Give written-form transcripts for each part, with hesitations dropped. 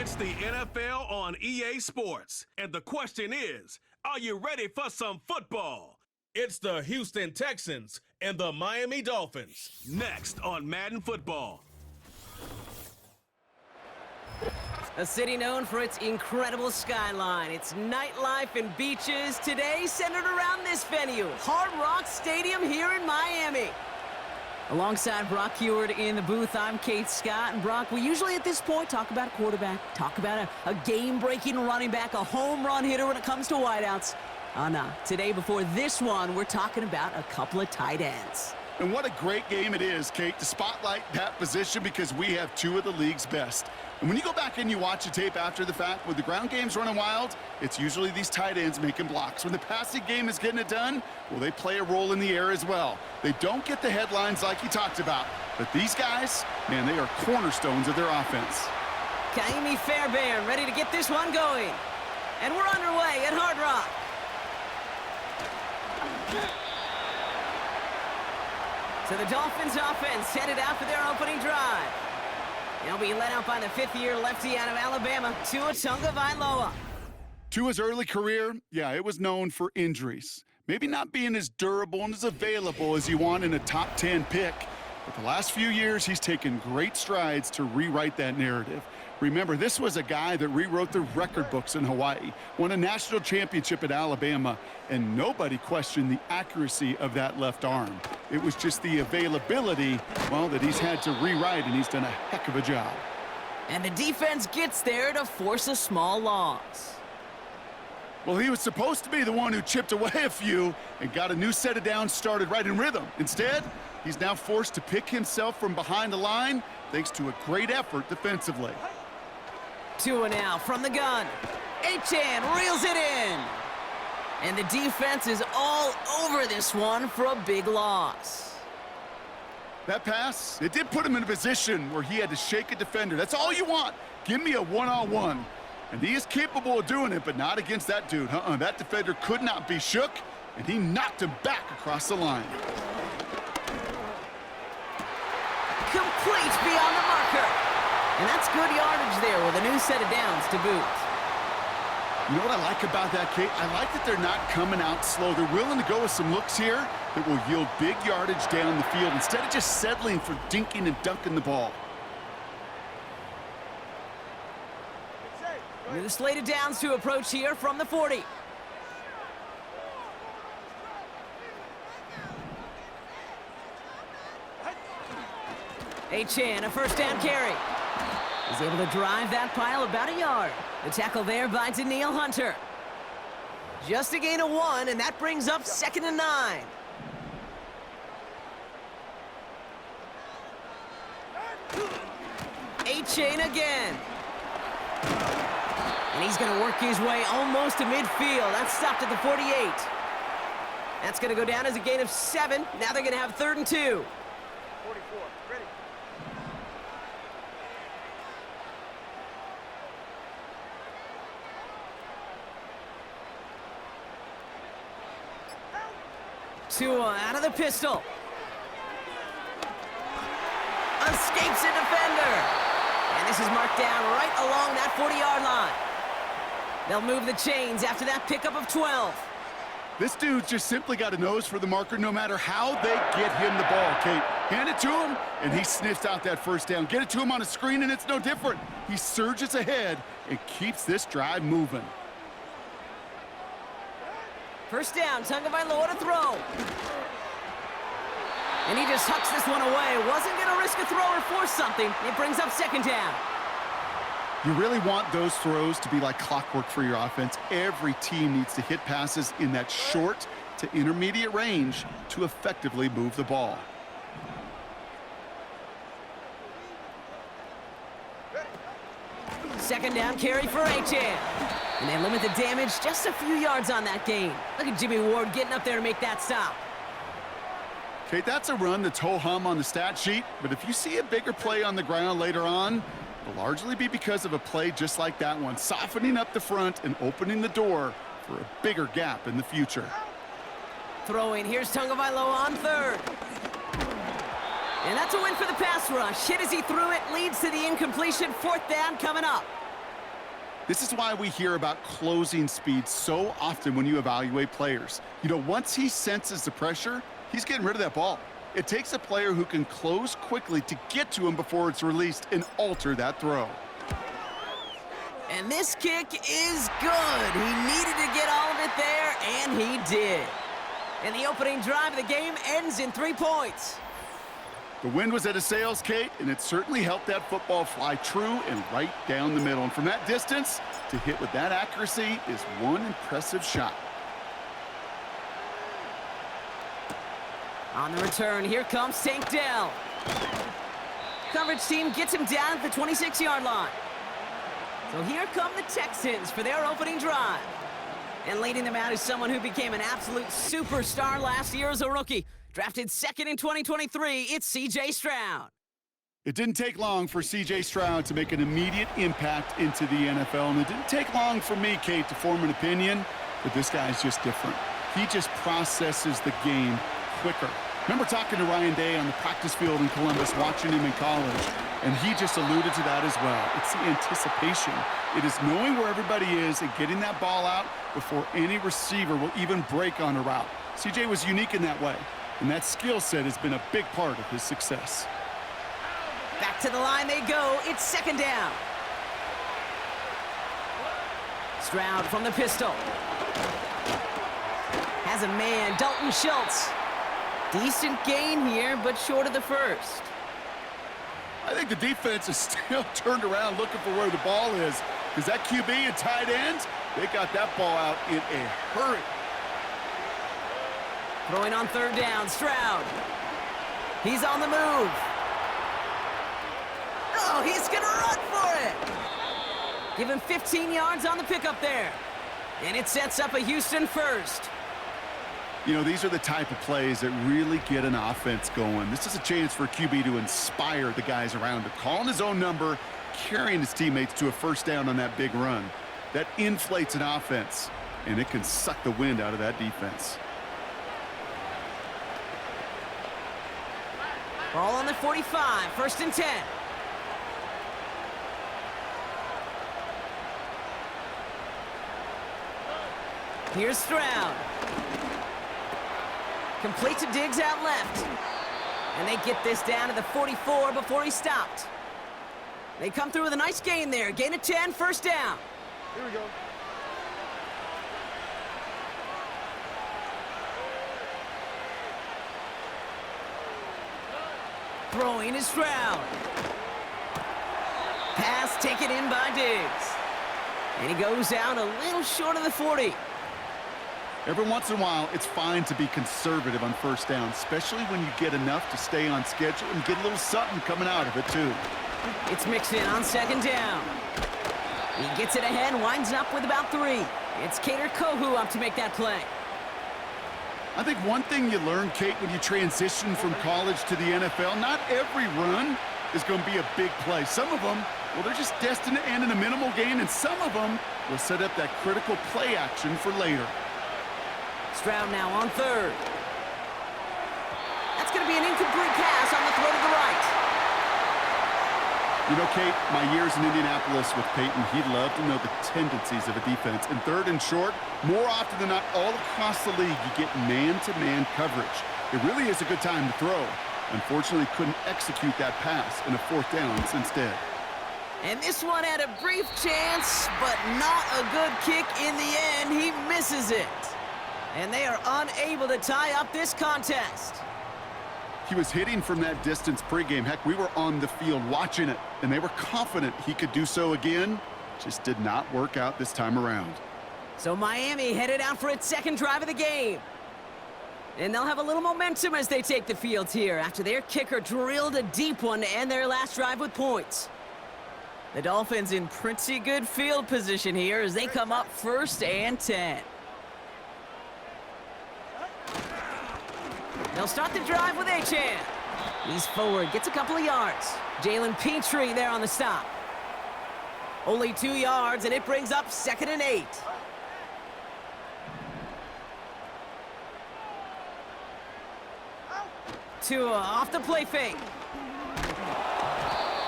It's the NFL on EA Sports. And the question is, are you ready for some football? It's the Houston Texans and the Miami Dolphins. Next on Madden Football. A city known for its incredible skyline, its nightlife and beaches, today centered around this venue, Hard Rock Stadium here in Miami. Alongside Brock Heward in the booth, I'm Kate Scott. And Brock, we usually at this point talk about a quarterback, talk about a game-breaking running back, a home run hitter when it comes to wideouts. Oh, no. Today, before this one, we're talking about a couple of tight ends. And what a great game it is, Kate, to spotlight that position because we have two of the league's best. And when you go back and you watch the tape after the fact, with the ground games running wild, it's usually these tight ends making blocks. When the passing game is getting it done, well, they play a role in the air as well. They don't get the headlines like you talked about, but these guys, man, they are cornerstones of their offense. Kaimi Fairbairn ready to get this one going. And we're underway at Hard Rock. So the Dolphins offense headed out for their opening drive. They'll be led out by the fifth-year lefty out of Alabama, Tua Tagovailoa. Tua's early career, yeah, it was known for injuries. Maybe not being as durable and as available as you want in a top 10 pick. But the last few years, he's taken great strides to rewrite that narrative. Remember, this was a guy that rewrote the record books in Hawaii, won a national championship at Alabama, and nobody questioned the accuracy of that left arm. It was just the availability, well, that he's had to rewrite, and he's done a heck of a job. And the defense gets there to force a small loss. Well, he was supposed to be the one who chipped away a few and got a new set of downs started right in rhythm. Instead, he's now forced to pick himself from behind the line thanks to a great effort defensively. Tua now from the gun. Achane reels it in. And the defense is all over this one for a big loss. That pass, it did put him in a position where he had to shake a defender. That's all you want. Give me a one-on-one. And he is capable of doing it, but not against that dude. That defender could not be shook, and he knocked him back across the line. Complete beyond the marker. And that's good yardage there with a new set of downs to boot. You know what I like about that, Kate? I like that they're not coming out slow. They're willing to go with some looks here that will yield big yardage down the field instead of just settling for dinking and dunking the ball. New slate of downs to approach here from the 40. Achane, a first down carry. He's able to drive that pile about a yard. The tackle there by Danielle Hunter. Just a gain of 1, and that brings up 2nd and 9. Achane again. And he's going to work his way almost to midfield. That's stopped at the 48. That's going to go down as a gain of 7. Now they're going to have 3rd and 2. 44, ready. Tua out of the pistol. Escapes a defender. And this is marked down right along that 40-yard line. They'll move the chains after that pickup of 12. This dude's just simply got a nose for the marker no matter how they get him the ball, Kate. Hand it to him, and he sniffs out that first down. Get it to him on a screen, and it's no different. He surges ahead and keeps this drive moving. First down, Tagovailoa to throw. And he just hucks this one away. Wasn't going to risk a throw or force something. It brings up 2nd down. You really want those throws to be like clockwork for your offense. Every team needs to hit passes in that short to intermediate range to effectively move the ball. Second down carry for Achane. And they limit the damage just a few yards on that gain. Look at Jimmy Ward getting up there to make that stop. Kate, that's a run that's ho-hum on the stat sheet, but if you see a bigger play on the ground later on, it'll largely be because of a play just like that one, softening up the front and opening the door for a bigger gap in the future. Throwing, here's Tagovailoa on 3rd. And that's a win for the pass rush. Hit as he threw it, leads to the incompletion. 4th down coming up. This is why we hear about closing speed so often when you evaluate players. You know, once he senses the pressure, he's getting rid of that ball. It takes a player who can close quickly to get to him before it's released and alter that throw. And this kick is good. He needed to get all of it there, and he did. And the opening drive of the game ends in 3 points. The wind was at a sails, Kate, and it certainly helped that football fly true and right down the middle. And from that distance, to hit with that accuracy is one impressive shot. On the return, here comes Tank Dell. Coverage team gets him down at the 26-yard line. So here come the Texans for their opening drive. And leading them out is someone who became an absolute superstar last year as a rookie. Drafted second in 2023, it's C.J. Stroud. It didn't take long for C.J. Stroud to make an immediate impact into the NFL. And it didn't take long for me, Kate, to form an opinion, but this guy's just different. He just processes the game quicker. Remember talking to Ryan Day on the practice field in Columbus, watching him in college, and he just alluded to that as well. It's the anticipation. It is knowing where everybody is and getting that ball out before any receiver will even break on a route. CJ was unique in that way, and that skill set has been a big part of his success. Back to the line they go. It's second down. Stroud from the pistol. Has a man, Dalton Schultz. Decent gain here, but short of the first. I think the defense is still turned around looking for where the ball is, because that QB and tight ends, they got that ball out in a hurry. Throwing on third down, Stroud. He's on the move. Oh, he's gonna run for it. Give him 15 yards on the pickup there. And it sets up a Houston first. You know, these are the type of plays that really get an offense going. This is a chance for QB to inspire the guys around him. Calling his own number, carrying his teammates to a first down on that big run. That inflates an offense, and it can suck the wind out of that defense. Ball on the 45, first and 10. Here's Stroud. Complete to Diggs out left. And they get this down to the 44 before he stopped. They come through with a nice gain there. Gain of 10, first down. Here we go. Throwing is Stroud. Pass taken in by Diggs. And he goes out a little short of the 40. Every once in a while, it's fine to be conservative on first down, especially when you get enough to stay on schedule and get a little something coming out of it, too. It's mixed in on second down. He gets it ahead, winds up with about 3. It's HOU up to make that play. I think one thing you learn, Kate, when you transition from college to the NFL, not every run is going to be a big play. Some of them, well, they're just destined to end in a minimal gain, and some of them will set up that critical play action for later. Stroud now on third. That's going to be an incomplete pass on the throw to the right. You know, Kate, my years in Indianapolis with Peyton, he loved to know the tendencies of a defense. And third and short, more often than not, all across the league, you get man-to-man coverage. It really is a good time to throw. Unfortunately, couldn't execute that pass in a fourth down instead. And this one had a brief chance, but not a good kick in the end. He misses it. And they are unable to tie up this contest. He was hitting from that distance pregame. Heck, we were on the field watching it, and they were confident he could do so again. Just did not work out this time around. So Miami headed out for its second drive of the game. And they'll have a little momentum as they take the field here after their kicker drilled a deep one to end their last drive with points. The Dolphins in pretty good field position here as they come up first and 10. They'll start the drive with Achan. He's forward, gets a couple of yards. Jalen Petrie there on the stop. Only 2 yards, and it brings up second and 8. Tua off the play fake.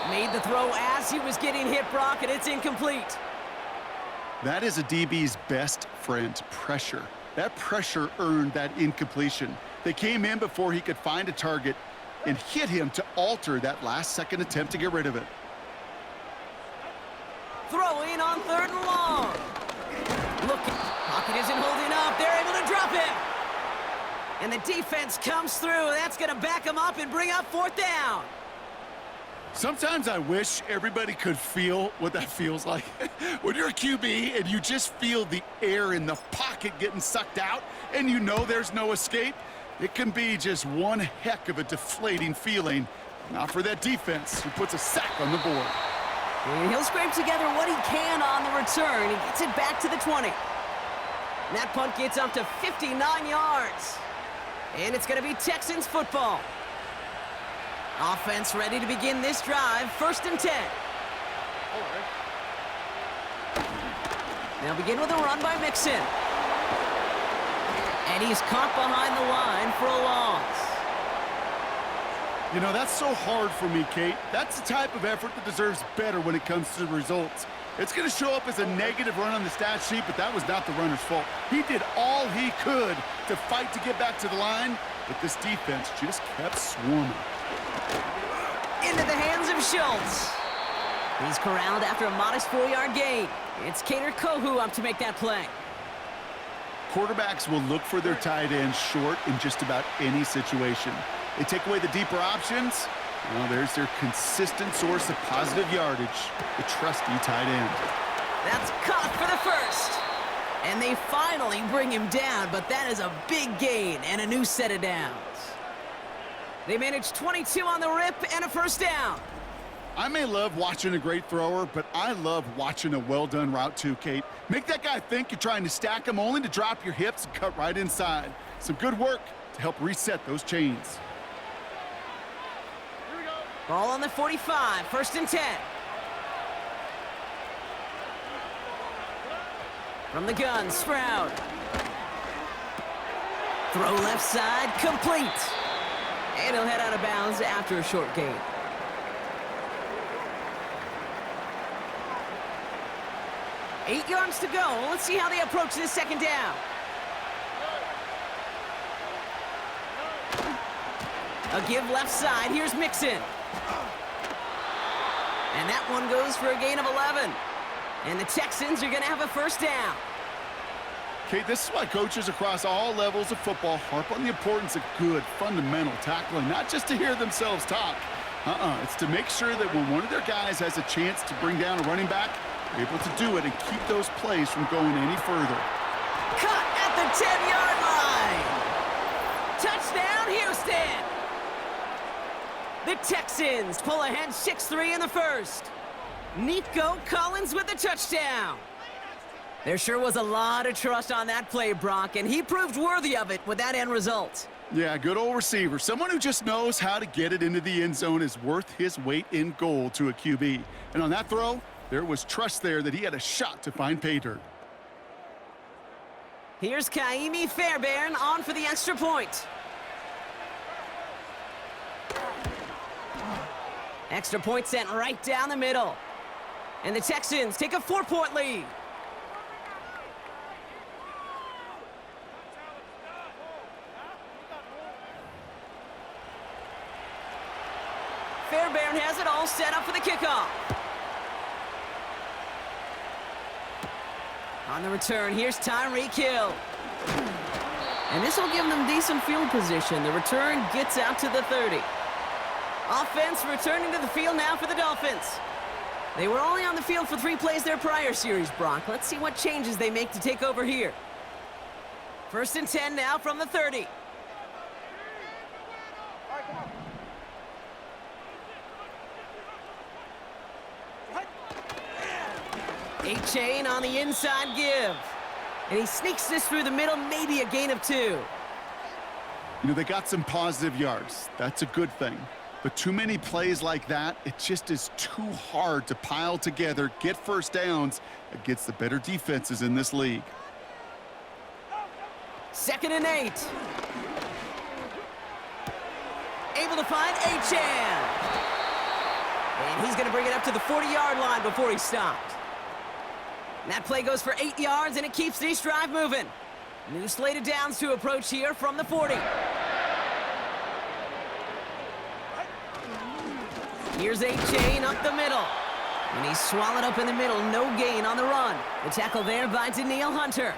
Made the throw as he was getting hit, Brock, and it's incomplete. That is a DB's best friend, pressure. That pressure earned that incompletion. They came in before he could find a target and hit him to alter that last-second attempt to get rid of it. Throw in on 3rd and long. Look, pocket isn't holding up. They're able to drop him. And the defense comes through. That's going to back him up and bring up 4th down. Sometimes I wish everybody could feel what that feels like. When you're a QB and you just feel the air in the pocket getting sucked out and you know there's no escape, it can be just one heck of a deflating feeling. Not for that defense who puts a sack on the board. And he'll scrape together what he can on the return. He gets it back to the 20. And that punt gets up to 59 yards. And it's going to be Texans football. Offense ready to begin this drive. 1st and 10. Now begin with a run by Mixon. And he's caught behind the line for a loss. You know, that's so hard for me, Kate. That's the type of effort that deserves better when it comes to the results. It's going to show up as a negative run on the stat sheet, but that was not the runner's fault. He did all he could to fight to get back to the line, but this defense just kept swarming. Into the hands of Schultz. He's corralled after a modest 4-yard gain. It's HOU up to make that play. Quarterbacks will look for their tight ends short in just about any situation. They take away the deeper options. Well, there's their consistent source of positive yardage, the trusty tight end. That's caught for the 1st. And they finally bring him down, but that is a big gain and a new set of downs. They managed 22 on the rip and a 1st down. I may love watching a great thrower, but I love watching a well-done route too, Kate. Make that guy think you're trying to stack him only to drop your hips and cut right inside. Some good work to help reset those chains. Ball on the 45, 1st and 10. From the gun, Stroud. Throw left side, complete. And he'll head out of bounds after a short gain. Eight yards to go. Let's see how they approach this 2nd down. A give left side. Here's Mixon. And that one goes for a gain of 11. And the Texans are going to have a 1st down. Okay, this is why coaches across all levels of football harp on the importance of good, fundamental tackling, not just to hear themselves talk. It's to make sure that when one of their guys has a chance to bring down a running back, they're able to do it and keep those plays from going any further. Cut at the 10-yard line. Touchdown, Houston. The Texans pull ahead 6-3 in the 1st. Nico Collins with the touchdown. There sure was a lot of trust on that play, Brock, and he proved worthy of it with that end result. Yeah, good old receiver. Someone who just knows how to get it into the end zone is worth his weight in gold to a QB. And on that throw, there was trust there that he had a shot to find pay dirt. Here's Kaimi Fairbairn on for the extra point. Extra point sent right down the middle. And the Texans take a 4-point lead. Fairbairn has it all set up for the kickoff. On the return, here's Tyreek Hill. And this will give them decent field position. The return gets out to the 30. Offense returning to the field now for the Dolphins. They were only on the field for 3 plays their prior series, Brock. Let's see what changes they make to take over here. 1st and 10 now from the 30. A-chain on the inside give. And he sneaks this through the middle, maybe a gain of 2. You know, they got some positive yards. That's a good thing. But too many plays like that, it just is too hard to pile together, get 1st downs against the better defenses in this league. 2nd and 8. Able to find A-Chan. And he's going to bring it up to the 40-yard line before he stopped. That play goes for 8 yards, and it keeps this drive moving. New slate of downs to approach here from the 40. Here's A-Chain up the middle. And he's swallowed up in the middle. No gain on the run. The tackle there by Daniil Hunter.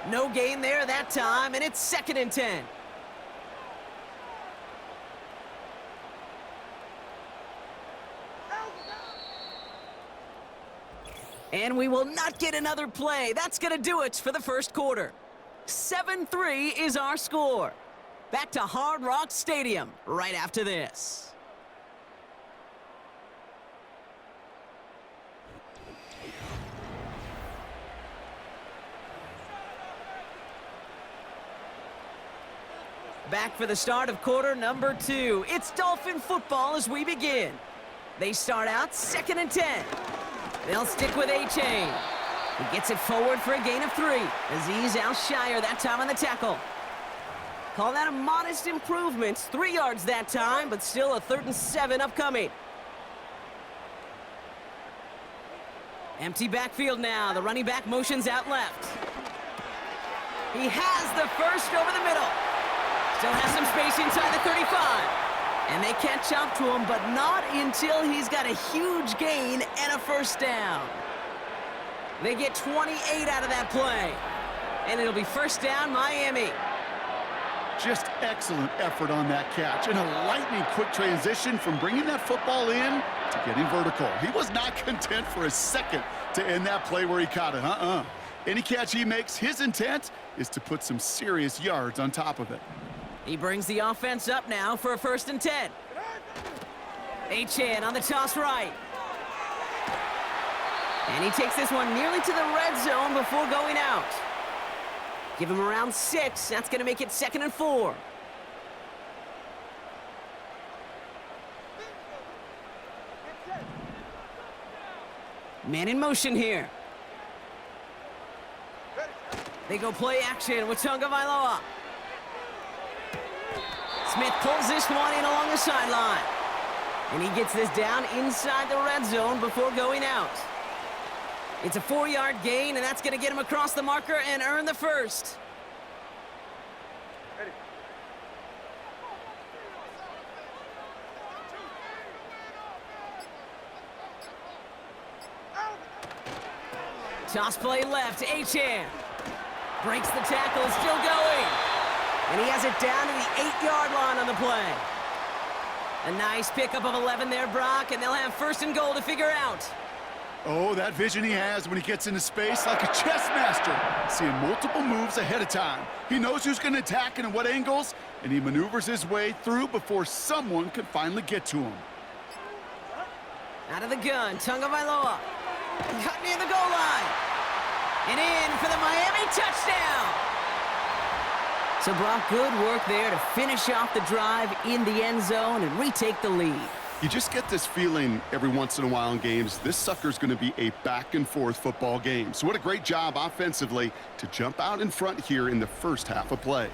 No gain there that time, and it's 2nd and 10. And we will not get another play. That's going to do it for the first quarter. 7-3 is our score. Back to Hard Rock Stadium right after this. Back for the start of quarter number 2. It's Dolphin football as we begin. They start out 2nd and 10. They'll stick with A-Chain. He gets it forward for a gain of 3. Aziz Al-Shire that time on the tackle. Call that a modest improvement. 3 yards that time, but still a 3rd and 7 upcoming. Empty backfield now. The running back motions out left. He has the first over the middle. Still has some space inside the 35. And they catch up to him, but not until he's got a huge gain and a first down. They get 28 out of that play. And it'll be first down, Miami. Just excellent effort on that catch. And a lightning quick transition from bringing that football in to getting vertical. He was not content for a second to end that play where he caught it. Any catch he makes, his intent is to put some serious yards on top of it. He brings the offense up now for a 1st and 10. A-Chan on the toss right. And he takes this one nearly to the red zone before going out. Give him around 6. That's going to make it 2nd and 4. Man in motion here. They go play action with Tunga Vailoa. Smith pulls this one in along the sideline. And he gets this down inside the red zone before going out. It's a 4-yard gain, and that's going to get him across the marker and earn the first. Ready. Toss play left, A-Chan. Breaks the tackle, still going. And he has it down to the 8-yard line on the play. A nice pickup of 11 there, Brock, and they'll have 1st and goal to figure out. Oh, that vision he has when he gets into space like a chess master, seeing multiple moves ahead of time. He knows who's going to attack and at what angles, and he maneuvers his way through before someone can finally get to him. Out of the gun, Tunga Vailoa. Cut near the goal line. And in for the Miami touchdown. So Brock, good work there to finish off the drive in the end zone and retake the lead. You just get this feeling every once in a while in games, this sucker's going to be a back-and-forth football game. So what a great job offensively to jump out in front here in the first half of play.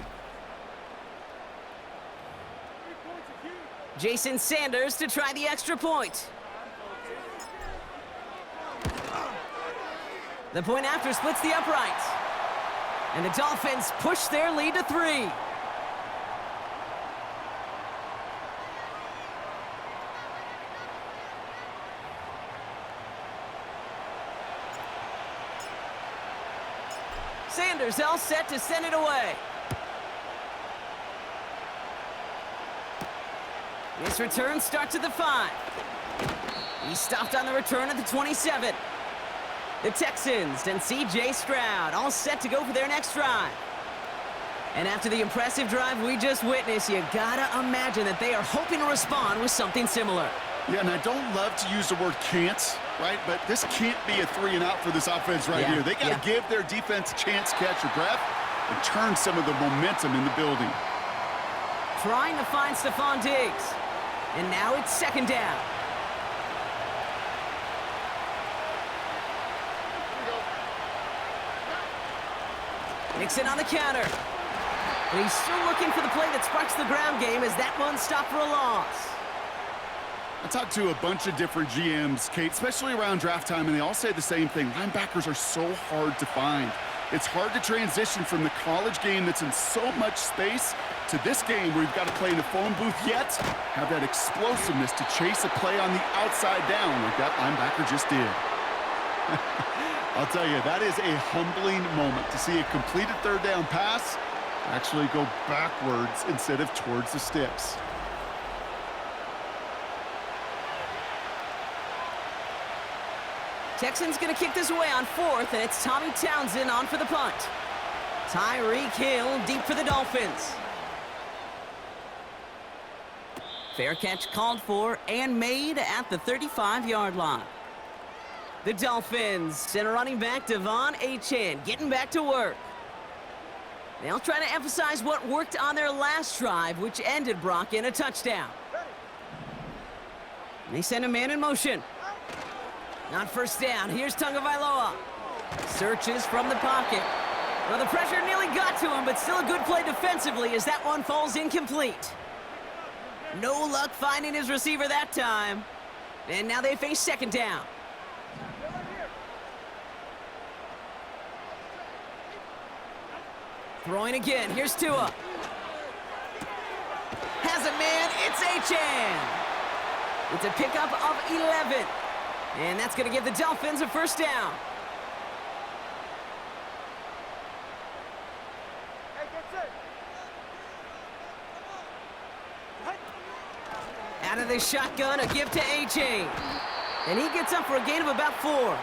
Jason Sanders to try the extra point. The point after splits the uprights. And the Dolphins push their lead to 3. Sanders all set to send it away. This return starts at the 5. He stopped on the return at the 27. The Texans and C.J. Stroud all set to go for their next drive. And after the impressive drive we just witnessed, you gotta imagine that they are hoping to respond with something similar. Yeah, and I don't love to use the word can't, right? But this can't be a 3 and out for this offense right here. They got to give their defense a chance to catch their breath and turn some of the momentum in the building. Trying to find Stephon Diggs. And now it's 2nd down. Nixon on the counter. And he's still looking for the play that sparks the ground game as that one stopped for a loss. I talked to a bunch of different GMs, Kate, especially around draft time, and they all say the same thing. Linebackers are so hard to find. It's hard to transition from the college game that's in so much space to this game where you've got to play in a phone booth, yet have that explosiveness to chase a play on the outside down like that linebacker just did. I'll tell you, that is a humbling moment to see a completed third down pass actually go backwards instead of towards the sticks. Texans going to kick this away on 4th, and it's Tommy Townsend on for the punt. Tyreek Hill deep for the Dolphins. Fair catch called for and made at the 35-yard line. The Dolphins send a running back Devon Achane getting back to work. They'll try to emphasize what worked on their last drive, which ended, Brock, in a touchdown. They send a man in motion. On first down, here's Tagovailoa. Searches from the pocket. Well, the pressure nearly got to him, but still a good play defensively as that one falls incomplete. No luck finding his receiver that time. And now they face second down. Throwing again, here's Tua. Has a man, it's Achane. It's a pickup of 11. And that's going to give the Dolphins a first down. Out of the shotgun, a give to Achane. And he gets up for a gain of about 4.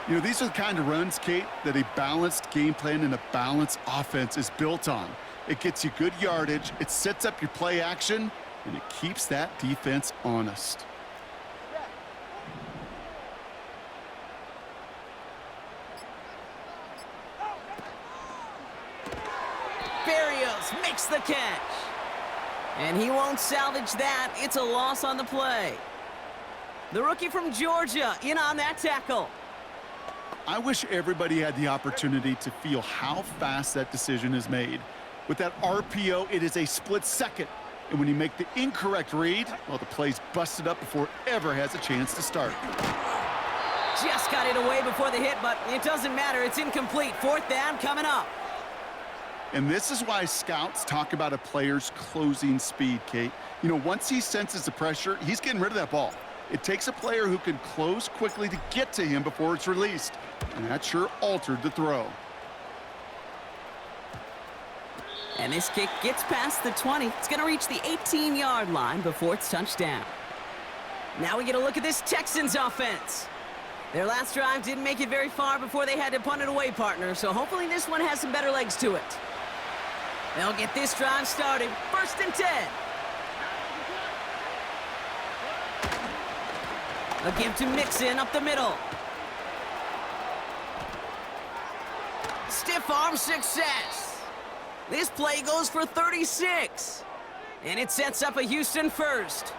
You know, these are the kind of runs, Kate, that a balanced game plan and a balanced offense is built on. It gets you good yardage, it sets up your play action, and it keeps that defense honest. Berrios makes the catch. And he won't salvage that. It's a loss on the play. The rookie from Georgia in on that tackle. I wish everybody had the opportunity to feel how fast that decision is made. With that RPO, it is a split second. And when you make the incorrect read, well, the play's busted up before it ever has a chance to start. Just got it away before the hit, but it doesn't matter. It's incomplete. Fourth down coming up. And this is why scouts talk about a player's closing speed, Kate. You know, once he senses the pressure, he's getting rid of that ball. It takes a player who can close quickly to get to him before it's released. And that sure altered the throw. And this kick gets past the 20. It's going to reach the 18-yard line before it's touchdown. Now we get a look at this Texans offense. Their last drive didn't make it very far before they had to punt it away, partner, so hopefully this one has some better legs to it. They'll get this drive started. 1st and 10. A give to Mixon up the middle. Stiff arm success. This play goes for 36. And it sets up a Houston first.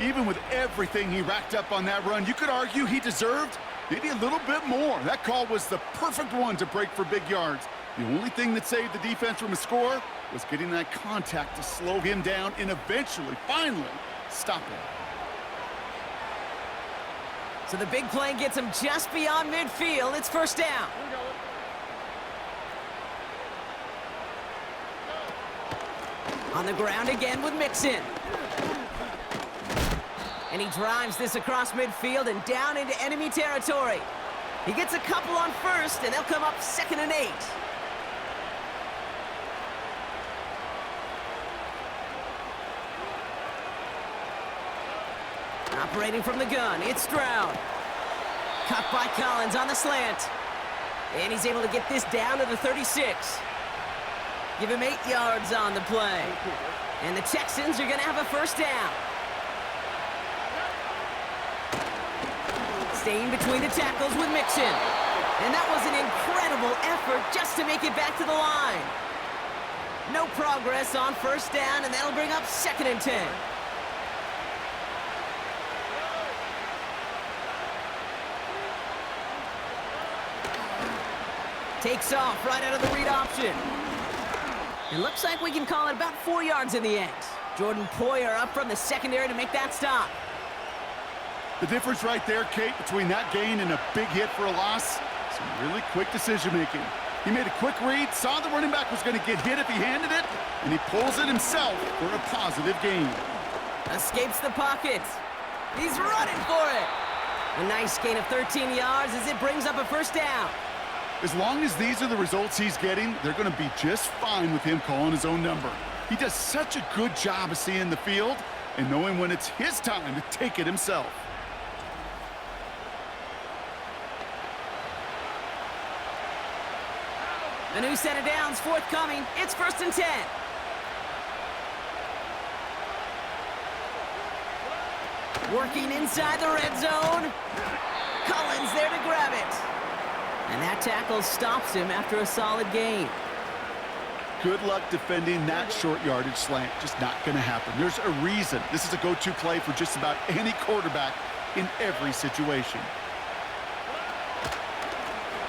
Even with everything he racked up on that run, you could argue he deserved maybe a little bit more. That call was the perfect one to break for big yards. The only thing that saved the defense from a score was getting that contact to slow him down and eventually, finally, stop him. So the big play gets him just beyond midfield. It's first down. On the ground again with Mixon. And he drives this across midfield and down into enemy territory. He gets a couple on first, and they'll come up 2nd and 8. Operating from the gun, it's Stroud. Caught by Collins on the slant. And he's able to get this down to the 36. Give him 8 yards on the play. And the Texans are going to have a first down. Staying between the tackles with Mixon. And that was an incredible effort just to make it back to the line. No progress on first down, and that'll bring up 2nd and 10. Takes off right out of the read option. It looks like we can call it about 4 yards in the end. Jordan Poyer up from the secondary to make that stop. The difference right there, Kate, between that gain and a big hit for a loss, some really quick decision-making. He made a quick read, saw the running back was going to get hit if he handed it, and he pulls it himself for a positive gain. Escapes the pocket. He's running for it. A nice gain of 13 yards as it brings up a first down. As long as these are the results he's getting, they're going to be just fine with him calling his own number. He does such a good job of seeing the field and knowing when it's his time to take it himself. A new set of downs forthcoming. It's 1st and 10. Working inside the red zone. Collins there to grab it. And that tackle stops him after a solid gain. Good luck defending that short yardage slant. Just not going to happen. There's a reason this is a go-to play for just about any quarterback in every situation.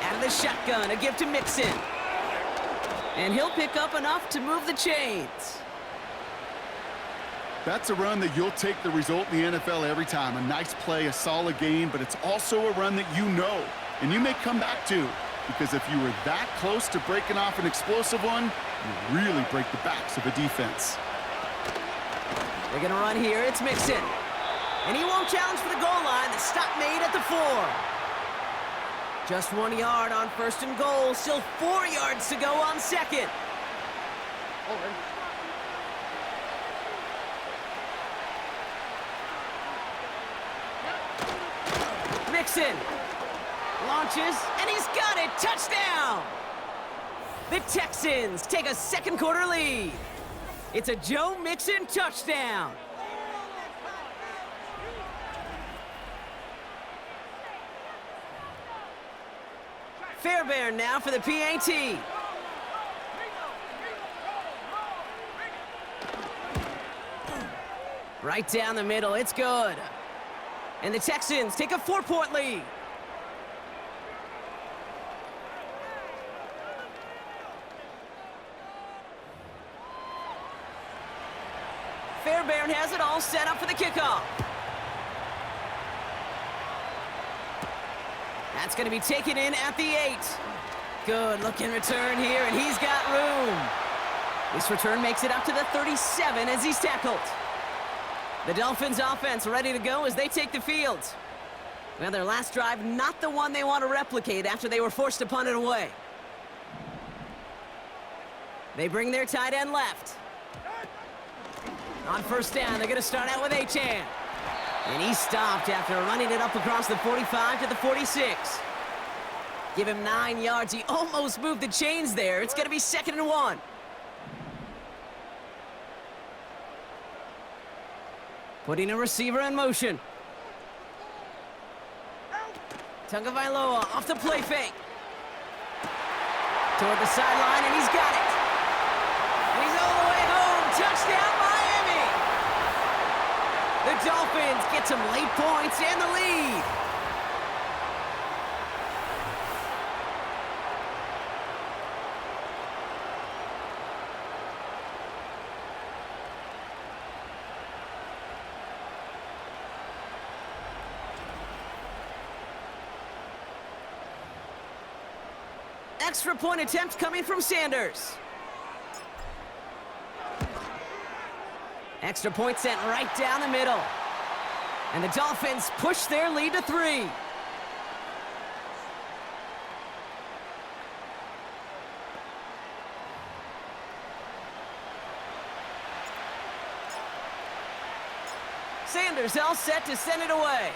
Out of the shotgun, a give to Mixon. And he'll pick up enough to move the chains. That's a run that you'll take the result in the NFL every time. A nice play, a solid gain, but it's also a run that you know, and you may come back to, because if you were that close to breaking off an explosive one, you really break the backs of a defense. They're going to run here. It's Mixon. And he won't challenge for the goal line. The stop made at the 4. Just 1 yard on 1st and goal. Still 4 yards to go on 2nd. Mixon launches, and he's got it. Touchdown! The Texans take a second quarter lead. It's a Joe Mixon touchdown. Fairbairn now for the PAT. Right down the middle, it's good. And the Texans take a 4-point lead. Fairbairn has it all set up for the kickoff. That's going to be taken in at the 8. Good looking return here, and he's got room. This return makes it up to the 37 as he's tackled. The Dolphins offense ready to go as they take the field. Well, their last drive, not the one they want to replicate after they were forced to punt it away. They bring their tight end left. On 1st down, they're going to start out with HOU. And he stopped after running it up across the 45 to the 46. Give him 9 yards. He almost moved the chains there. It's going to be 2nd and 1. Putting a receiver in motion. Tagovailoa off the play fake. Toward the sideline, and he's got it. And he's all the way home. Touchdown, Miami! The Dolphins get some late points and the lead. Extra point attempt coming from Sanders. Extra point sent right down the middle. And the Dolphins push their lead to 3. Sanders all set to send it away.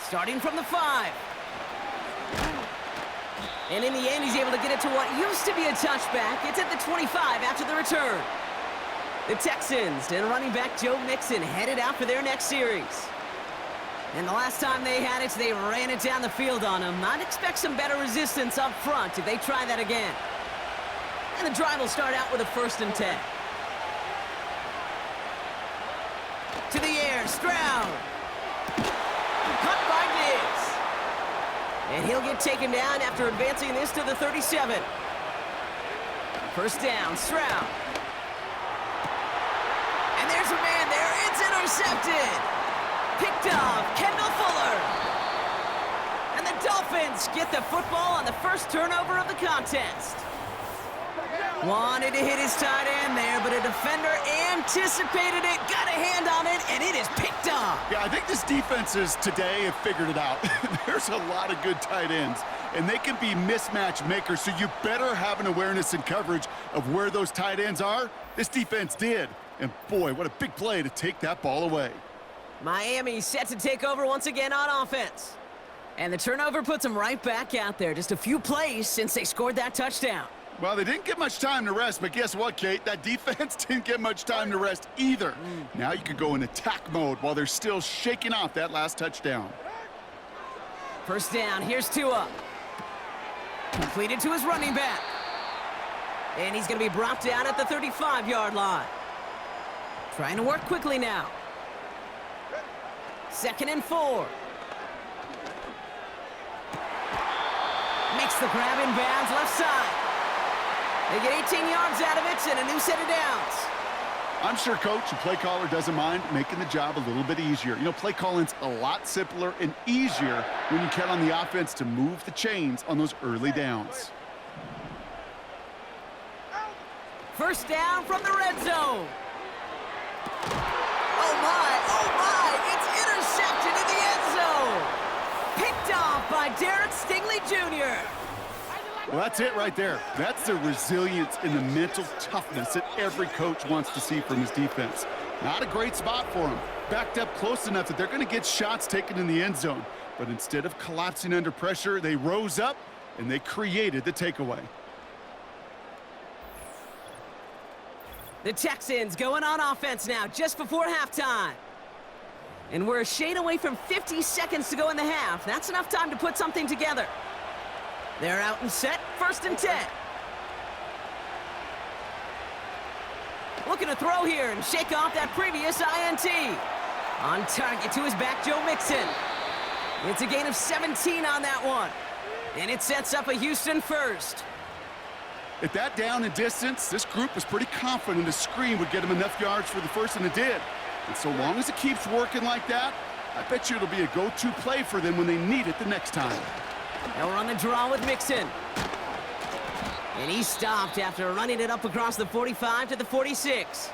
Starting from the 5. And in the end, he's able to get it to what used to be a touchback. It's at the 25 after the return. The Texans and running back Joe Mixon headed out for their next series. And the last time they had it, they ran it down the field on him. I'd expect some better resistance up front if they try that again. And the drive will start out with a 1st and 10. To the air, Stroud. Cut by Diggs. And he'll get taken down after advancing this to the 37. First down, Stroud. And there's a man there. It's intercepted. Picked off, Kendall Fuller. And the Dolphins get the football on the first turnover of the contest. Wanted to hit his tight end there, but a defender anticipated it, got a hand on it, and it is picked off. Yeah, I think this defenses today have figured it out. There's a lot of good tight ends, and they can be mismatch makers, so you better have an awareness and coverage of where those tight ends are. This defense did, and boy, what a big play to take that ball away. Miami set to take over once again on offense. And the turnover puts them right back out there. Just a few plays since they scored that touchdown. Well, they didn't get much time to rest, but guess what, Kate? That defense didn't get much time to rest either. Now you could go in attack mode while they're still shaking off that last touchdown. First down, here's Tua. Completed to his running back. And he's going to be brought down at the 35-yard line. Trying to work quickly now. 2nd and 4. Makes the grab in bounds left side. They get 18 yards out of it and a new set of downs. I'm sure coach and play caller doesn't mind making the job a little bit easier. You know, play calling's a lot simpler and easier when you count on the offense to move the chains on those early downs. First down from the red zone. Oh my, it's intercepted in the end zone. Picked off by Derek Stingley Jr. Well, that's it right there. That's the resilience and the mental toughness that every coach wants to see from his defense. Not a great spot for him. Backed up close enough that they're going to get shots taken in the end zone. But instead of collapsing under pressure, they rose up and they created the takeaway. The Texans going on offense now just before halftime. And we're a shade away from 50 seconds to go in the half. That's enough time to put something together. They're out and set, 1st and 10. Looking to throw here and shake off that previous INT. On target to his back, Joe Mixon. It's a gain of 17 on that one. And it sets up a Houston first. At that down and distance, this group was pretty confident a screen would get them enough yards for the first, and it did. And so long as it keeps working like that, I bet you it'll be a go-to play for them when they need it the next time. Now we're on the draw with Mixon. And he stopped after running it up across the 45 to the 46.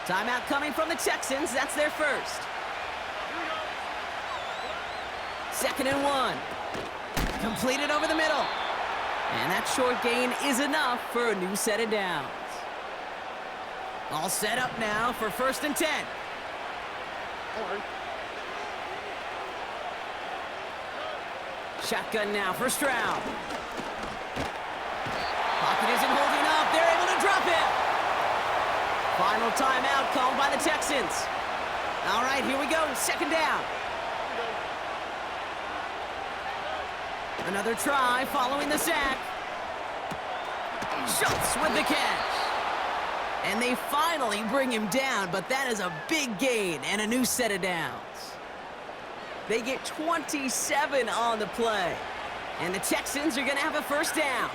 Timeout coming from the Texans. That's their first. 2nd and 1. Completed over the middle. And that short gain is enough for a new set of downs. All set up now for 1st and 10. Shotgun now for Stroud. Pocket isn't holding up. They're able to drop it. Final timeout called by the Texans. All right, here we go. 2nd down. Another try following the sack. Schultz with the catch. And they finally bring him down, but that is a big gain and a new set of downs. They get 27 on the play. And the Texans are going to have a 1st down.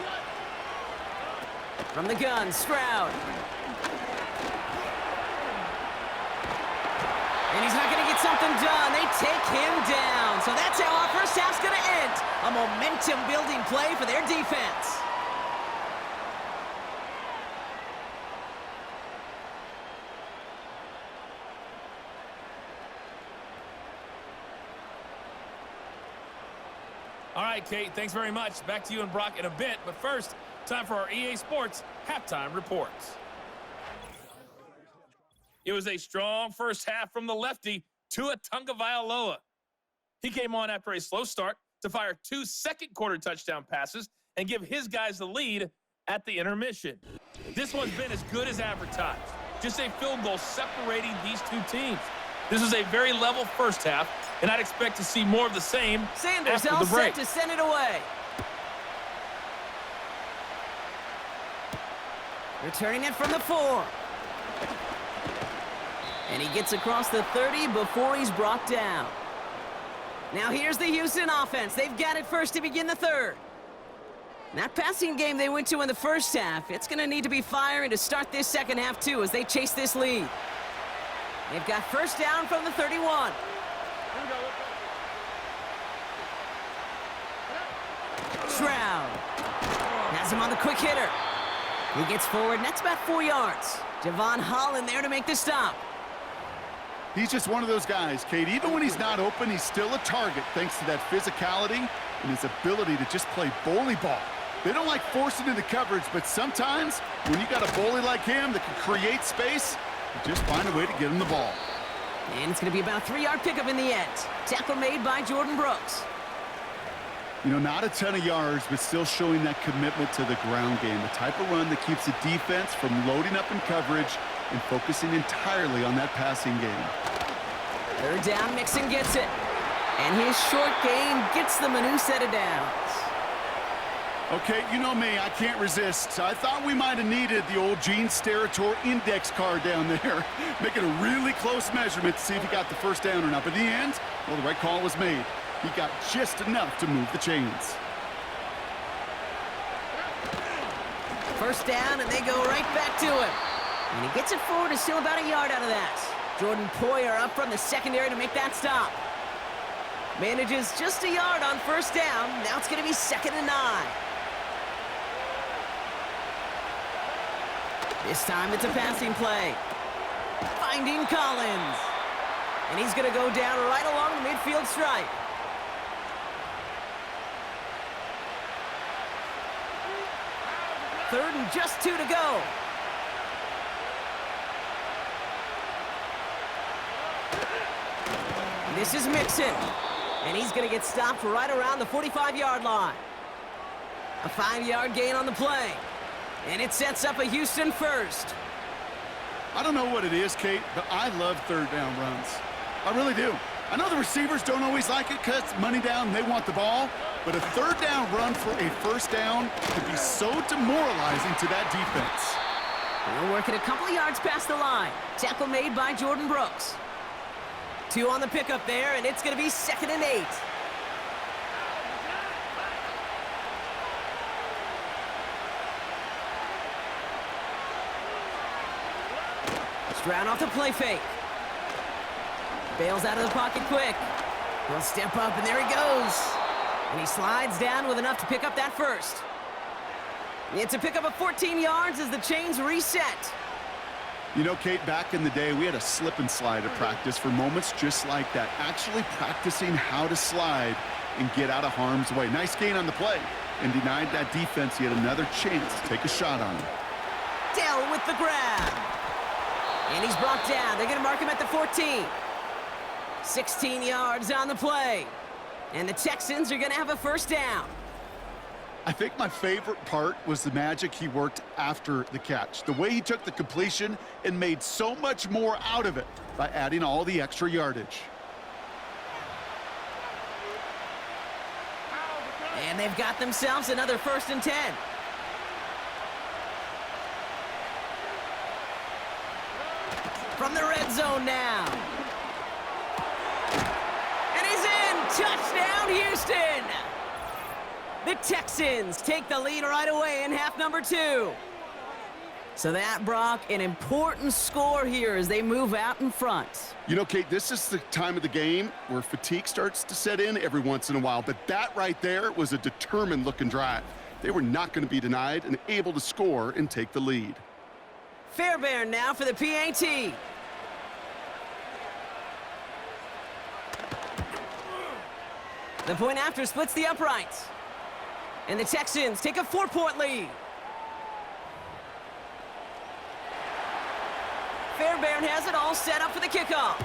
From the gun, Stroud. And he's not going to get something done. They take him down. So that's how our first half's going to end. A momentum-building play for their defense. All right, Kate, thanks very much. Back to you and Brock in a bit. But first, time for our EA Sports halftime reports. It was a strong first half from the lefty, Tua Tagovailoa. He came on after a slow start to fire 2 second-quarter touchdown passes and give his guys the lead at the intermission. This one's been as good as advertised. Just a field goal separating these two teams. This is a very level first half, and I'd expect to see more of the same Sanders after all the break. set to send it away. Returning it from the 4. And he gets across the 30 before he's brought down. Now here's the Houston offense. They've got it first to begin the 3rd. That passing game they went to in the first half, it's going to need to be firing to start this second half, too, as they chase this lead. They've got first down from the 31. Shroud has him on the quick hitter. He gets forward, and that's about 4 yards. Javon Holland there to make the stop. He's just one of those guys, Kate. Even when he's not open, he's still a target thanks to that physicality and his ability to just play bully ball. They don't like forcing into coverage, but sometimes when you got a bully like him that can create space, you just find a way to get him the ball. And it's going to be about a 3-yard pickup in the end. Tackle made by Jordan Brooks. You know, not a ton of yards, but still showing that commitment to the ground game, the type of run that keeps the defense from loading up in coverage and focusing entirely on that passing game. Third down, Mixon gets it. And his short game gets them a new set of downs. Okay, you know me, I can't resist. I thought we might have needed the old Gene Steratore index card down there, making a really close measurement to see if he got the first down or not. But in the end, well, the right call was made. He got just enough to move the chains. First down, and they go right back to him. And he gets it forward, is still about a yard out of that. Jordan Poyer up from the secondary to make that stop. Manages just a yard on first down. Now it's going to be 2nd and 9. This time it's a passing play. Finding Collins. And he's going to go down right along the midfield stripe. Third and just 2 to go. This is Mixon. And he's going to get stopped right around the 45-yard line. A 5-yard gain on the play. And it sets up a Houston first. I don't know what it is, Kate, but I love third down runs. I really do. I know the receivers don't always like it because money down, they want the ball. But a third down run for a first down can be so demoralizing to that defense. They'll work it a couple of yards past the line. Tackle made by Jordan Brooks. 2 on the pickup there, and it's going to be 2nd and 8. Stroud off the play fake. Bails out of the pocket quick. He'll step up, and there he goes. And he slides down with enough to pick up that first. It's a pickup of 14 yards as the chains reset. You know, Kate, back in the day, we had a slip and slide at practice for moments just like that. Actually practicing how to slide and get out of harm's way. Nice gain on the play and denied that defense yet another chance to take a shot on him. Dell with the grab. And he's brought down. They're going to mark him at the 14. 16 yards on the play. And the Texans are going to have a first down. I think my favorite part was the magic he worked after the catch. The way he took the completion and made so much more out of it by adding all the extra yardage. And they've got themselves another 1st and 10. From the red zone now. And he's in. Touchdown, Houston. The Texans take the lead right away in half number 2. So that, Brock, an important score here as they move out in front. You know, Kate, this is the time of the game where fatigue starts to set in every once in a while. But that right there was a determined-looking drive. They were not going to be denied and able to score and take the lead. Fairbairn now for the PAT. The point after splits the uprights. And the Texans take a 4-point lead. Fairbairn has it all set up for the kickoff.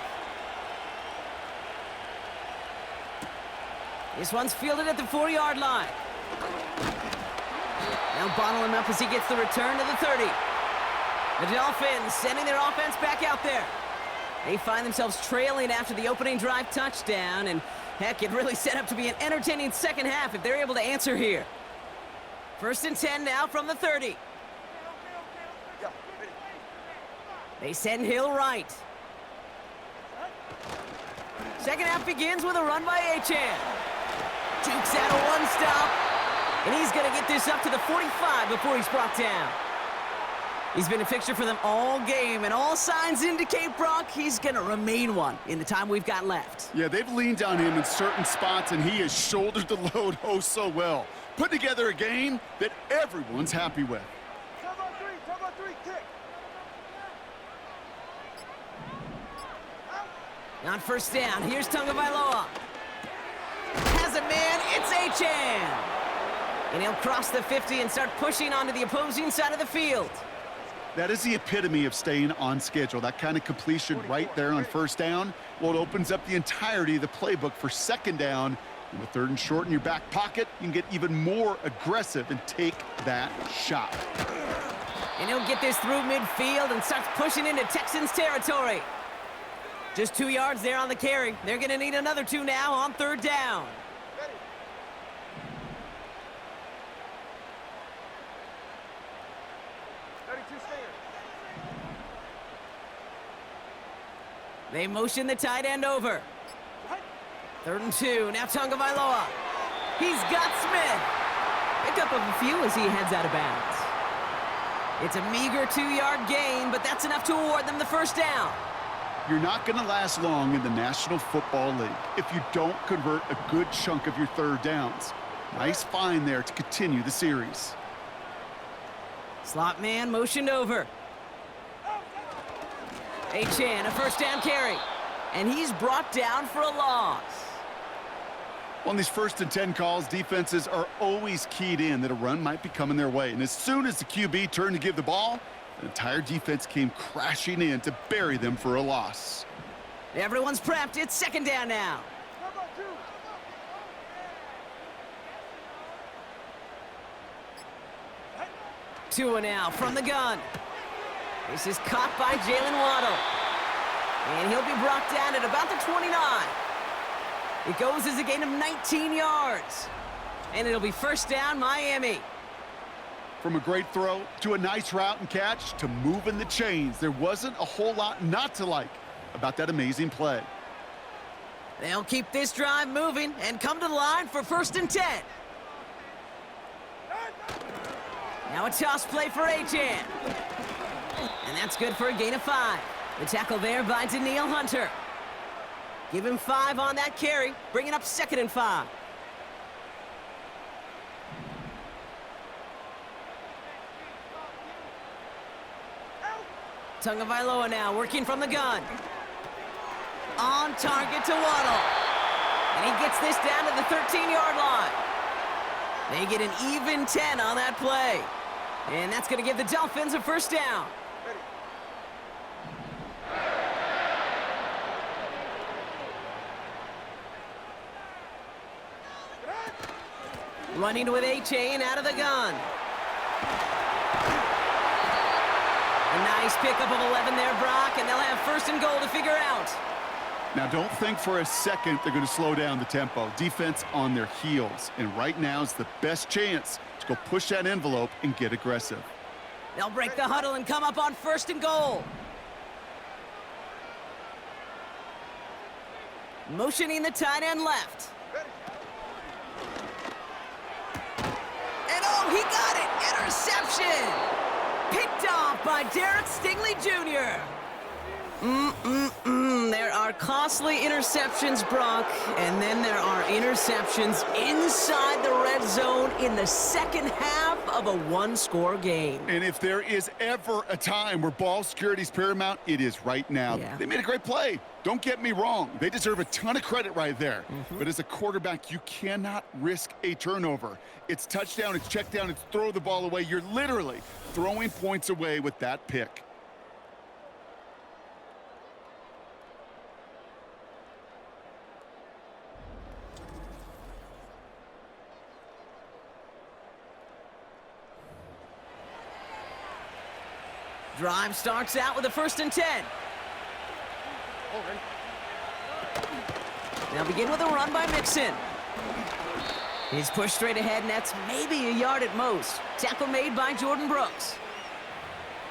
This one's fielded at the 4-yard line. Now bottle him up as he gets the return to the 30. The Dolphins sending their offense back out there. They find themselves trailing after the opening drive touchdown, and heck, it really set up to be an entertaining second half if they're able to answer here. 1st and 10 now from the 30. They send Hill right. Second half begins with a run by Achane. Jukes out a one-stop. And he's going to get this up to the 45 before he's brought down. He's been a fixture for them all game, and all signs indicate, Brock, he's going to remain one in the time we've got left. Yeah, they've leaned on him in certain spots, and he has shouldered the load oh so well. Put together a game that everyone's happy with. Come on three, kick. On first down, here's Tagovailoa. Has a man, it's HOU. And he'll cross the 50 and start pushing onto the opposing side of the field. That is the epitome of staying on schedule. That kind of completion right there on first down. Well, it opens up the entirety of the playbook for second down. And with third and short in your back pocket, you can get even more aggressive and take that shot. And he'll get this through midfield and starts pushing into Texans territory. Just 2 yards there on the carry. They're going to need another 2 now on third down. Ready. They motion the tight end over. Third and 2, now Tagovailoa. He's got Smith. Pick up a few as he heads out of bounds. It's a meager 2-yard gain, but that's enough to award them the first down. You're not going to last long in the National Football League if you don't convert a good chunk of your third downs. Nice find there to continue the series. Slot man motioned over. Chan, a first down carry. And he's brought down for a loss. On these 1st and 10 calls, defenses are always keyed in that a run might be coming their way. And as soon as the QB turned to give the ball, the entire defense came crashing in to bury them for a loss. Everyone's prepped. It's second down now. Come on, 2. 2 now from the gun. This is caught by Jalen Waddle. And he'll be brought down at about the 29. It goes as a gain of 19 yards. And it'll be first down, Miami. From a great throw to a nice route and catch to moving the chains, there wasn't a whole lot not to like about that amazing play. They'll keep this drive moving and come to the line for 1st and 10. Now a toss play for Chan. And that's good for a gain of 5. The tackle there by Danielle Hunter. Give him 5 on that carry, bringing up 2nd and 5. Tagovailoa now working from the gun. On target to Waddle. And he gets this down to the 13-yard line. They get an even 10 on that play. And that's going to give the Dolphins a first down. Running with Chan out of the gun. A nice pickup of 11 there, Brock, and they'll have 1st and goal to figure out. Now, don't think for a second they're going to slow down the tempo. Defense on their heels, and right now is the best chance to go push that envelope and get aggressive. They'll break the huddle and come up on 1st and goal. Motioning the tight end left. And oh, he got it! Interception! Picked off by Derek Stingley Jr. There are costly interceptions, Brock, and then there are interceptions inside the red zone in the second half of a 1-score game. And if there is ever a time where ball security is paramount, it is right now. Yeah. They made a great play. Don't get me wrong. They deserve a ton of credit right there. But as a quarterback, you cannot risk a turnover. It's touchdown, it's check down, it's throw the ball away. You're literally throwing points away with that pick. Drive starts out with a 1st and 10. They'll begin with a run by Mixon. He's pushed straight ahead, and that's maybe a yard at most. Tackle made by Jordan Brooks.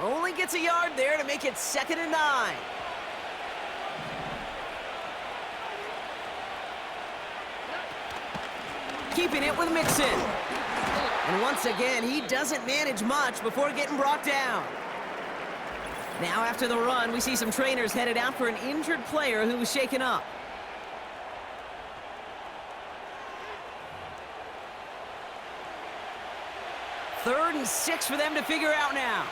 Only gets a yard there to make it 2nd and 9. Keeping it with Mixon. And once again, he doesn't manage much before getting brought down. Now after the run, we see some trainers headed out for an injured player who was shaken up. Third and 6 for them to figure out now.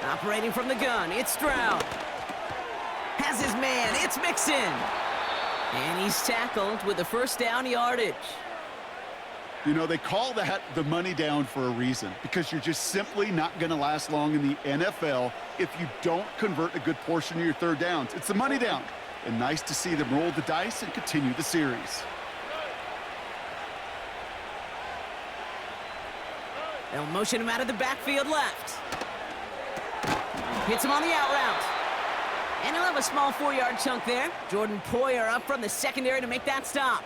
Operating from the gun, it's Stroud. Has his man, it's Mixon. And he's tackled with the first down yardage. You know, they call that the money down for a reason, because you're just simply not going to last long in the NFL if you don't convert a good portion of your third downs. It's the money down. And nice to see them roll the dice and continue the series. They'll motion him out of the backfield left. Hits him on the out route. And he'll have a small 4-yard chunk there. Jordan Poyer up from the secondary to make that stop.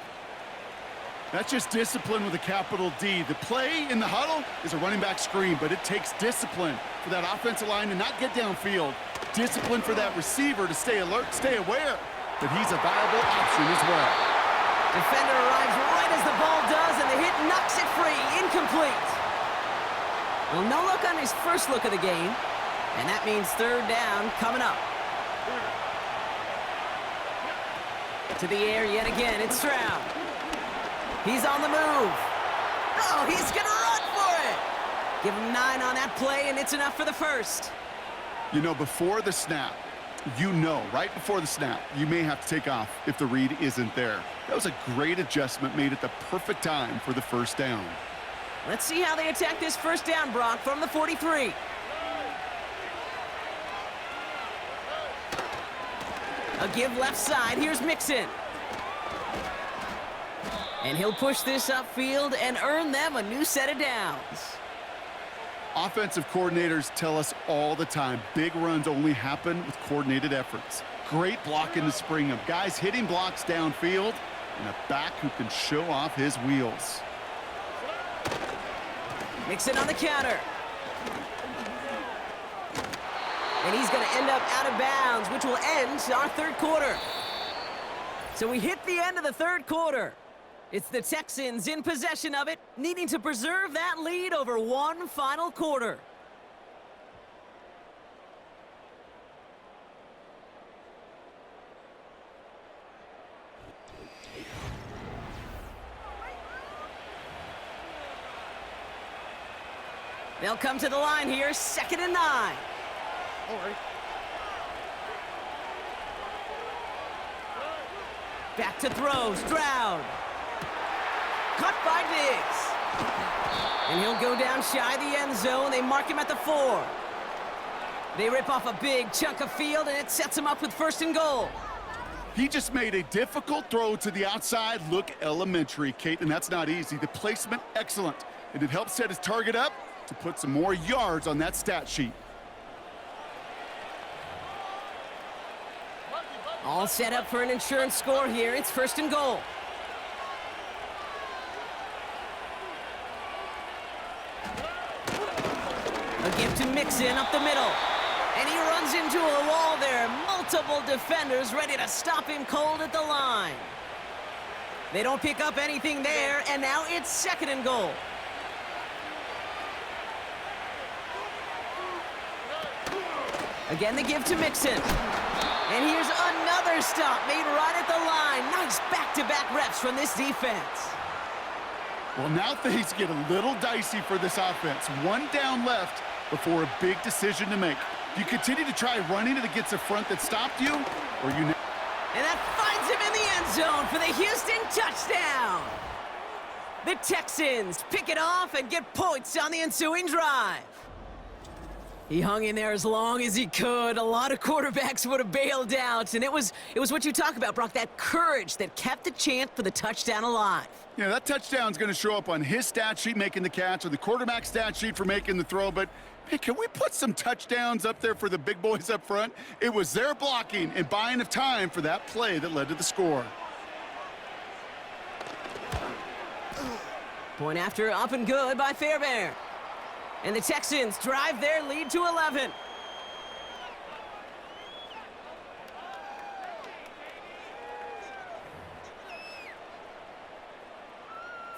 That's just discipline with a capital D. The play in the huddle is a running back screen, but it takes discipline for that offensive line to not get downfield. Discipline for that receiver to stay alert, stay aware that he's a viable option as well. Defender arrives right as the ball does, and the hit knocks it free. Incomplete. Well, no look on his first look of the game, and that means third down coming up. To the air yet again, it's Stroud. He's on the move. Oh, he's going to run for it. Give him 9 on that play, and it's enough for the first. You know, before the snap, right before the snap, you may have to take off if the read isn't there. That was a great adjustment made at the perfect time for the first down. Let's see how they attack this first down, Brock, from the 43. A give left side. Here's Mixon. And he'll push this upfield and earn them a new set of downs. Offensive coordinators tell us all the time, big runs only happen with coordinated efforts. Great block in the spring of guys hitting blocks downfield and a back who can show off his wheels. Mixon on the counter. And he's going to end up out of bounds, which will end our third quarter. So we hit the end of the third quarter. It's the Texans in possession of it, needing to preserve that lead over one final quarter. They'll come to the line here, 2nd and 9. All right. Back to throw, Stroud. Caught by Diggs. And he'll go down shy of the end zone. They mark him at the 4. They rip off a big chunk of field, and it sets him up with 1st and goal. He just made a difficult throw to the outside. Look elementary, Kate, and that's not easy. The placement, excellent. And it helps set his target up to put some more yards on that stat sheet. All set up for an insurance score here. It's 1st and goal. A give to Mixon up the middle. And he runs into a wall there. Multiple defenders ready to stop him cold at the line. They don't pick up anything there, and now it's 2nd and goal. Again, the give to Mixon. And here's another stop made right at the line. Nice back-to-back reps from this defense. Well, now things get a little dicey for this offense. 1 down left before a big decision to make. Do you continue to try running it against a front that stopped you, or you... And that finds him in the end zone for the Houston touchdown. The Texans pick it off and get points on the ensuing drive. He hung in there as long as he could. A lot of quarterbacks would have bailed out, and it was what you talk about, Brock, that courage that kept the chance for the touchdown alive. Yeah, that touchdown's going to show up on his stat sheet making the catch or the quarterback stat sheet for making the throw, but hey, can we put some touchdowns up there for the big boys up front? It was their blocking and buying of time for that play that led to the score. Point after up and good by Fairbairn. And the Texans drive their lead to 11.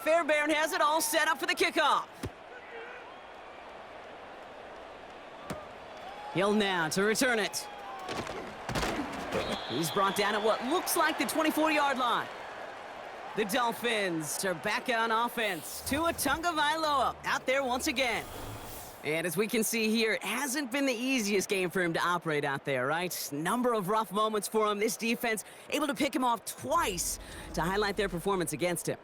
Fairbairn has it all set up for the kickoff. Hill now to return it. He's brought down at what looks like the 24-yard line. The Dolphins are back on offense. Tua Tagovailoa out there once again. And as we can see here, it hasn't been the easiest game for him to operate out there, right? Number of rough moments for him. This defense able to pick him off twice to highlight their performance against him.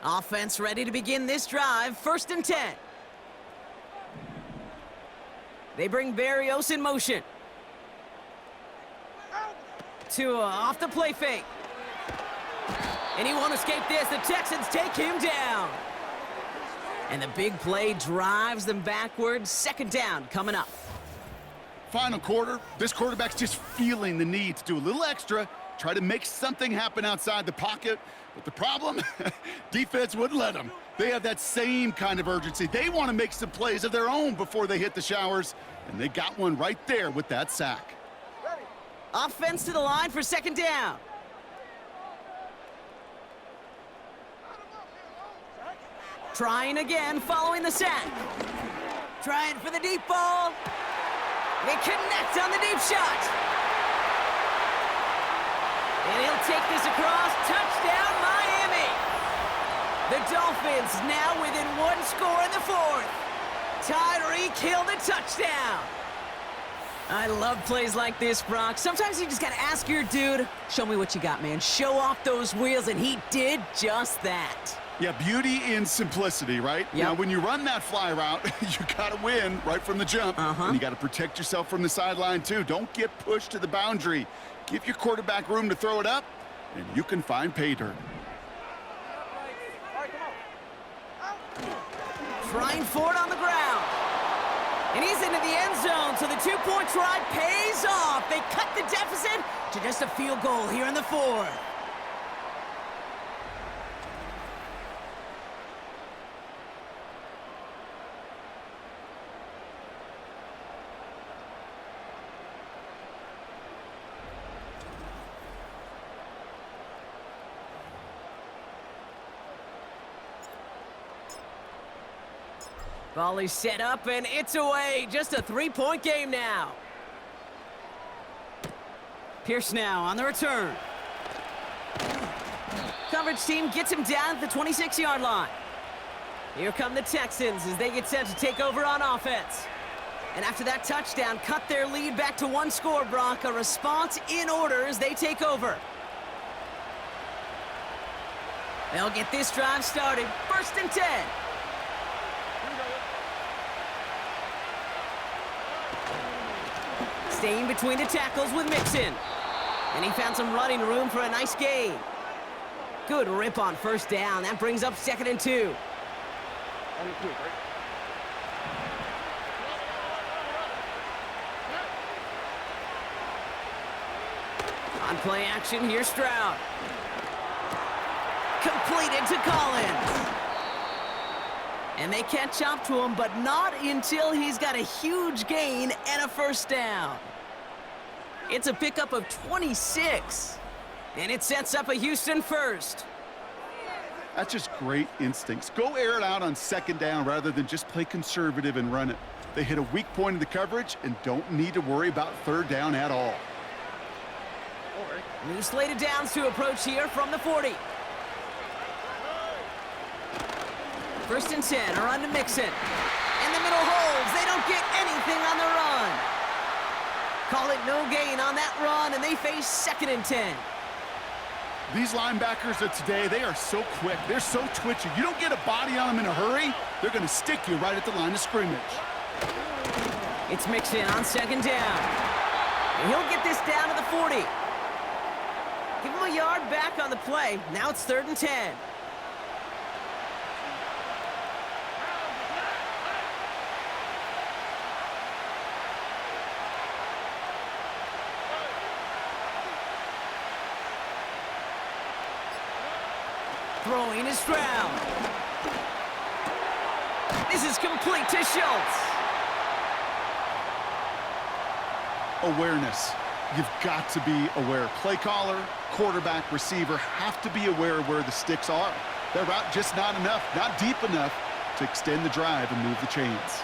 Offense ready to begin this drive. 1st and 10. They bring Berrios in motion. Tua off the play fake. And he won't escape this. The Texans take him down. And the big play drives them backwards. 2nd down coming up. Final quarter, this quarterback's just feeling the need to do a little extra, try to make something happen outside the pocket. But the problem, defense wouldn't let them. They have that same kind of urgency. They want to make some plays of their own before they hit the showers, and they got one right there with that sack. Offense to the line for 2nd down. Trying again following the sack. Trying for the deep ball. They connect on the deep shot. And he'll take this across. Touchdown, Miami. The Dolphins now within 1 score in the 4th. Tyreek Hill the touchdown. I love plays like this, Brock. Sometimes you just got to ask your dude, show me what you got, man. Show off those wheels, and he did just that. Yeah, beauty in simplicity, right? Yep. Now, when you run that fly route, you got to win right from the jump. And you got to protect yourself from the sideline, too. Don't get pushed to the boundary. Give your quarterback room to throw it up, and you can find pay dirt. Trying for it on the ground. And he's into the end zone, so the 2-point try pays off. They cut the deficit to just a field goal here in the 4th. Volley set up, and it's away. Just a 3-point game now. Pierce now on the return. Coverage team gets him down at the 26-yard line. Here come the Texans as they get set to take over on offense. And after that touchdown, cut their lead back to 1 score, Brock. A response in order as they take over. They'll get this drive started. 1st and 10. Staying between the tackles with Mixon. And he found some running room for a nice gain. Good rip on 1st down. That brings up 2nd and 2. On play action, here's Stroud. Completed to Collins. And they catch up to him, but not until he's got a huge gain and a 1st down. It's a pickup of 26. And it sets up a Houston 1st. That's just great instincts. Go air it out on 2nd down rather than just play conservative and run it. They hit a weak point in the coverage and don't need to worry about 3rd down at all. New slated downs to approach here from the 40. 1st and 10, a run to Mixon. And the middle holds. They don't get anything on the run. Call it no gain on that run, and they face 2nd and 10. These linebackers of today, they are so quick. They're so twitchy. You don't get a body on them in a hurry, they're going to stick you right at the line of scrimmage. It's Mixon on 2nd down. And he'll get this down to the 40. Give him a yard back on the play. Now it's 3rd and 10. Throwing is Stroud. This is complete to Schultz. awareness. You've got to be aware. Play caller, quarterback, receiver have to be aware of where the sticks are. That route just not enough, not deep enough to extend the drive and move the chains.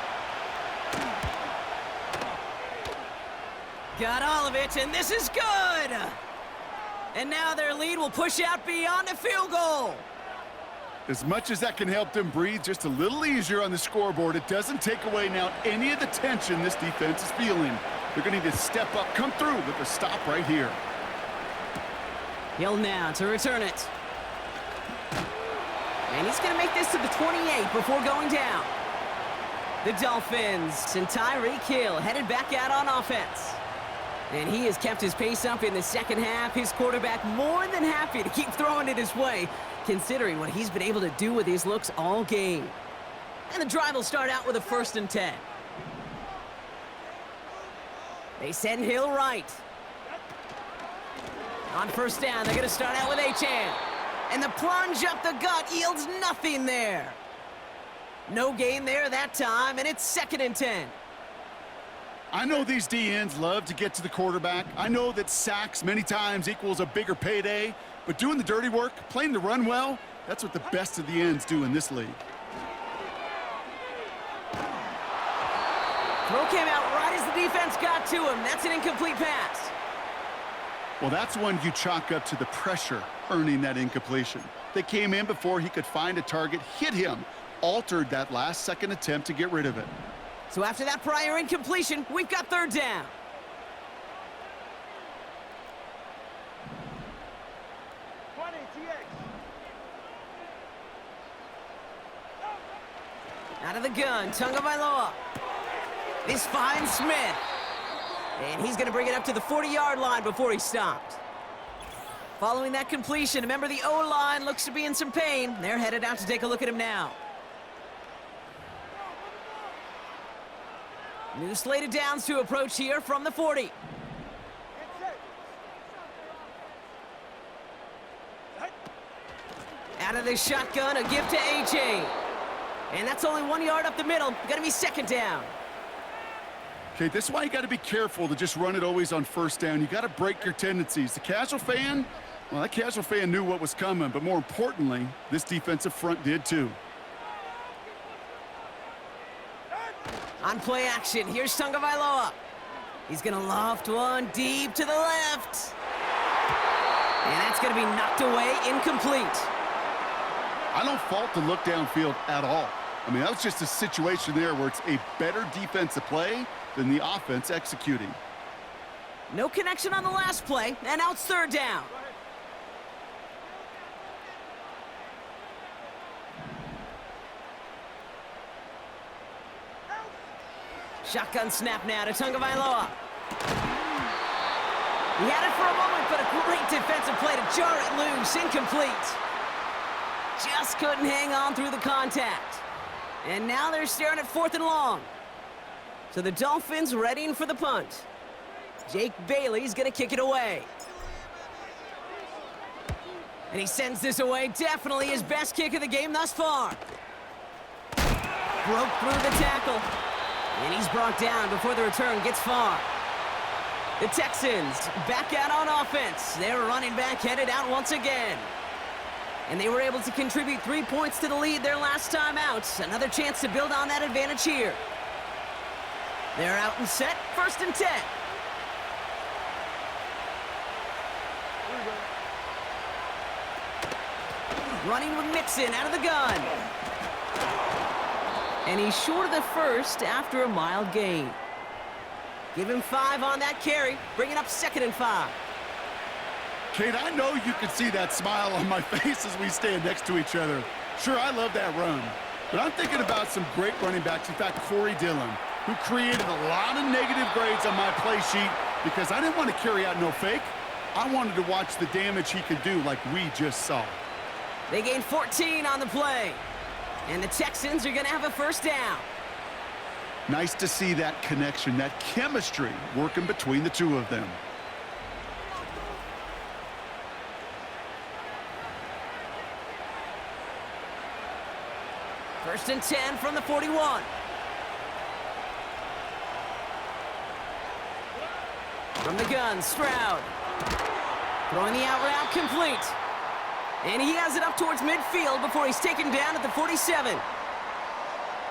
Got all of it, and this is good! And now their lead will push out beyond a field goal. As much as that can help them breathe just a little easier on the scoreboard, it doesn't take away now any of the tension this defense is feeling. They're going to need to step up, come through with a stop right here. Hill now to return it. And he's going to make this to the 28 before going down. The Dolphins and Tyreek Hill headed back out on offense. And he has kept his pace up in the second half. His quarterback more than happy to keep throwing it his way, considering what he's been able to do with his looks all game. And the drive will start out with a 1st and 10. They send Hill right. On 1st down, they're going to start out with HOU. And the plunge up the gut yields nothing there. No gain there that time, and it's 2nd and 10. I know these DNs love to get to the quarterback. I know that sacks many times equals a bigger payday, but doing the dirty work, playing the run well, that's what the best of the ends do in this league. Throw came out right as the defense got to him. That's an incomplete pass. Well, that's one you chalk up to the pressure earning that incompletion. They came in before he could find a target, hit him, altered that last-second attempt to get rid of it. So after that prior incompletion, we've got 3rd down. Out of the gun, Tagovailoa. This finds Smith. And he's going to bring it up to the 40-yard line before he's stopped. Following that completion, remember the O-line looks to be in some pain. They're headed out to take a look at him now. New slated downs to approach here from the 40. Out of the shotgun, a give to HOU. And that's only 1 yard up the middle. Gonna be 2nd down. Okay, this is why you got to be careful to just run it always on 1st down. You got to break your tendencies. The casual fan, well, that casual fan knew what was coming, but more importantly, this defensive front did too. On play action, here's Tagovailoa. He's gonna loft one deep to the left. And that's gonna be knocked away, incomplete. I don't fault the look downfield at all. I mean, that was just a situation there where it's a better defensive play than the offense executing. No connection on the last play, and now it's 3rd down. Shotgun snap now to Tagovailoa. He had it for a moment, but a great defensive play to jar it loose. Incomplete. Just couldn't hang on through the contact. And now they're staring at 4th and long. So the Dolphins readying for the punt. Jake Bailey's gonna kick it away. And he sends this away. Definitely his best kick of the game thus far. Broke through the tackle. And he's brought down before the return gets far. The Texans back out on offense. Their running back headed out once again. And they were able to contribute 3 points to the lead their last time out. Another chance to build on that advantage here. They're out and set, 1st and 10. Running with Mixon out of the gun. And he's short of the 1st after a mild gain. Give him 5 on that carry, bringing up 2nd and 5. Kate, I know you can see that smile on my face as we stand next to each other. Sure, I love that run, but I'm thinking about some great running backs. In fact, Corey Dillon, who created a lot of negative grades on my play sheet because I didn't want to carry out no fake. I wanted to watch the damage he could do like we just saw. They gained 14 on the play. And the Texans are going to have a 1st down. Nice to see that connection, that chemistry working between the two of them. First and 10 from the 41. From the gun, Stroud. Throwing the out route complete. And he has it up towards midfield before he's taken down at the 47. Well,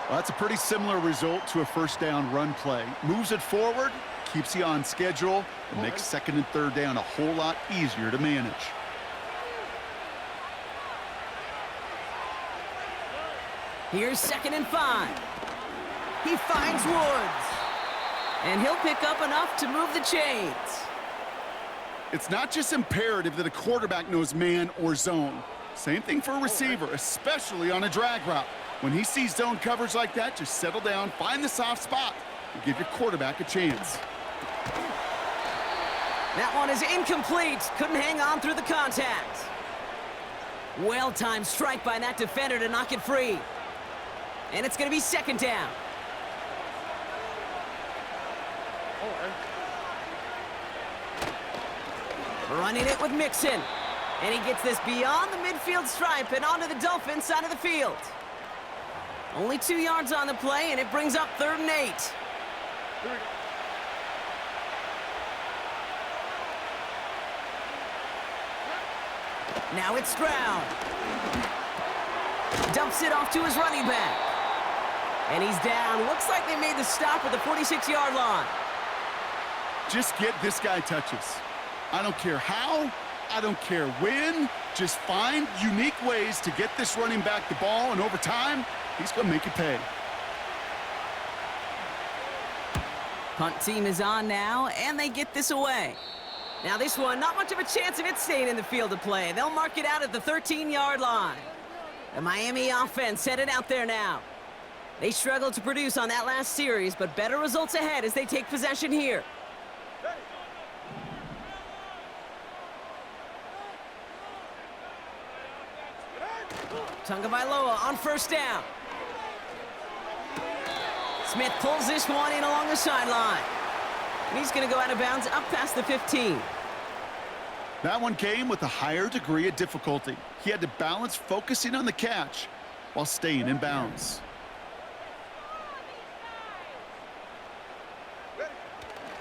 that's a pretty similar result to a first down run play. Moves it forward, keeps you on schedule, and makes second and third down a whole lot easier to manage. Here's 2nd and 5. He finds Woods. And he'll pick up enough to move the chains. It's not just imperative that a quarterback knows man or zone. Same thing for a receiver, especially on a drag route. When he sees zone coverage like that, just settle down, find the soft spot, and give your quarterback a chance. That one is incomplete. Couldn't hang on through the contact. Well-timed strike by that defender to knock it free. And it's going to be 2nd down. Running it with Mixon. And he gets this beyond the midfield stripe and onto the Dolphins side of the field. Only 2 yards on the play, and it brings up 3rd and 8. Now it's Stroud. Dumps it off to his running back. And he's down. Looks like they made the stop at the 46-yard line. Just get this guy touches. I don't care how, I don't care when. Just find unique ways to get this running back the ball, and over time, he's going to make you pay. Punt team is on now, and they get this away. Now this one, not much of a chance of it staying in the field of play. They'll mark it out at the 13-yard line. The Miami offense headed out there now. They struggled to produce on that last series, but better results ahead as they take possession here. Tagovailoa on 1st down. Smith pulls this one in along the sideline. And he's going to go out of bounds up past the 15. That one came with a higher degree of difficulty. He had to balance focusing on the catch while staying in bounds.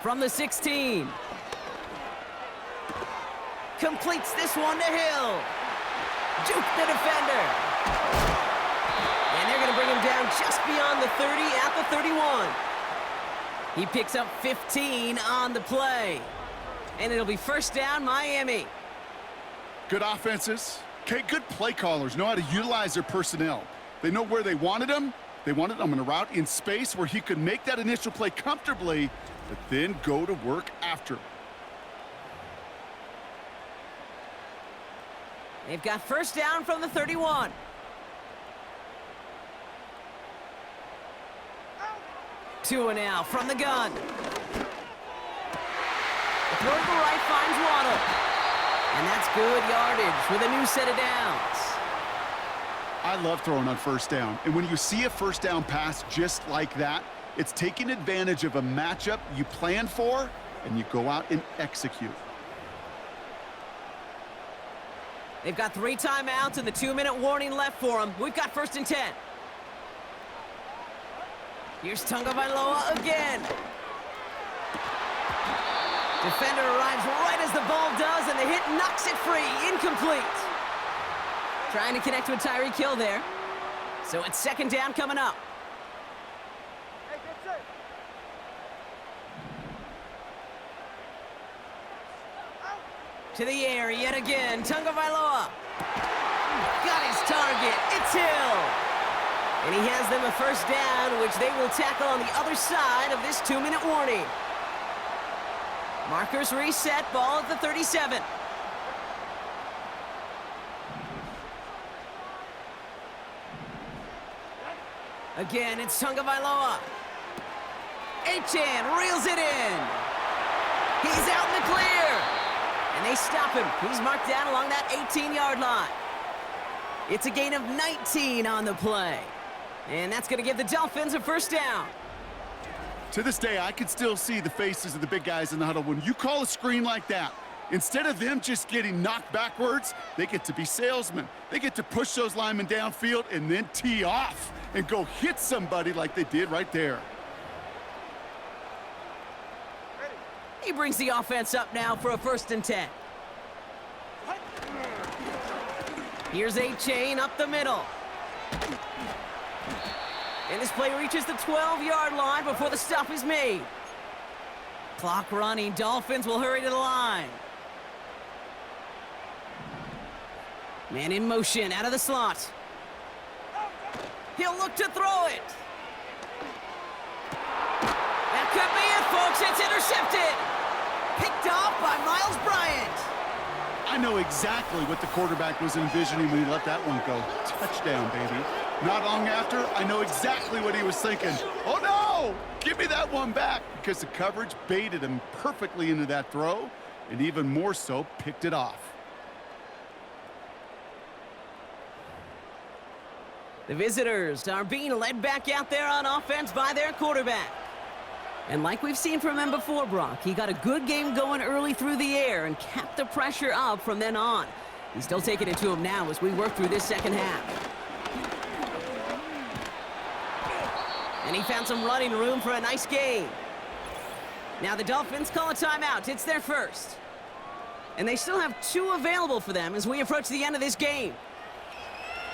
From the 16. Completes this one to Hill. Juke the defender. And they're going to bring him down just beyond the 30 at the 31. He picks up 15 on the play. And it'll be 1st down, Miami. Good offenses. Okay, good play callers know how to utilize their personnel. They know where they wanted him. They wanted him in a route in space where he could make that initial play comfortably, but then go to work after. They've got 1st down from the 31. Tua now from the gun. The throw to the right finds Waddle. And that's good yardage with a new set of downs. I love throwing on 1st down. And when you see a 1st down pass just like that, it's taking advantage of a matchup you plan for, and you go out and execute. They've got 3 timeouts and the 2-minute warning left for them. We've got 1st and 10. Here's Tagovailoa again. Defender arrives right as the ball does, and the hit knocks it free. Incomplete. Trying to connect with Tyreek Hill there. So it's 2nd down coming up. To the air yet again. Tagovailoa. Got his target. It's Hill. And he has them a 1st down, which they will tackle on the other side of this 2-minute warning. Markers reset, ball at the 37. Again, it's Tagovailoa. Achane reels it in. He's out in the clear. And they stop him. He's marked down along that 18-yard line. It's a gain of 19 on the play. And that's going to give the Dolphins a 1st down. To this day, I can still see the faces of the big guys in the huddle. When you call a screen like that, instead of them just getting knocked backwards, they get to be salesmen. They get to push those linemen downfield and then tee off and go hit somebody like they did right there. He brings the offense up now for a 1st and 10. Here's a chain up the middle. And this play reaches the 12-yard line before the stop is made. Clock running. Dolphins will hurry to the line. Man in motion out of the slot. He'll look to throw it. That could be it, folks. It's intercepted. Picked off by Miles Bryant. I know exactly what the quarterback was envisioning when he let that one go. Touchdown, baby. Not long after, I know exactly what he was thinking. Oh, no! Give me that one back, because the coverage baited him perfectly into that throw, and even more so, picked it off. The visitors are being led back out there on offense by their quarterback. And like we've seen from him before, Brock, he got a good game going early through the air and kept the pressure up from then on. He's still taking it to him now as we work through this second half. And he found some running room for a nice gain. Now the Dolphins call a timeout. It's their first. And they still have 2 available for them as we approach the end of this game.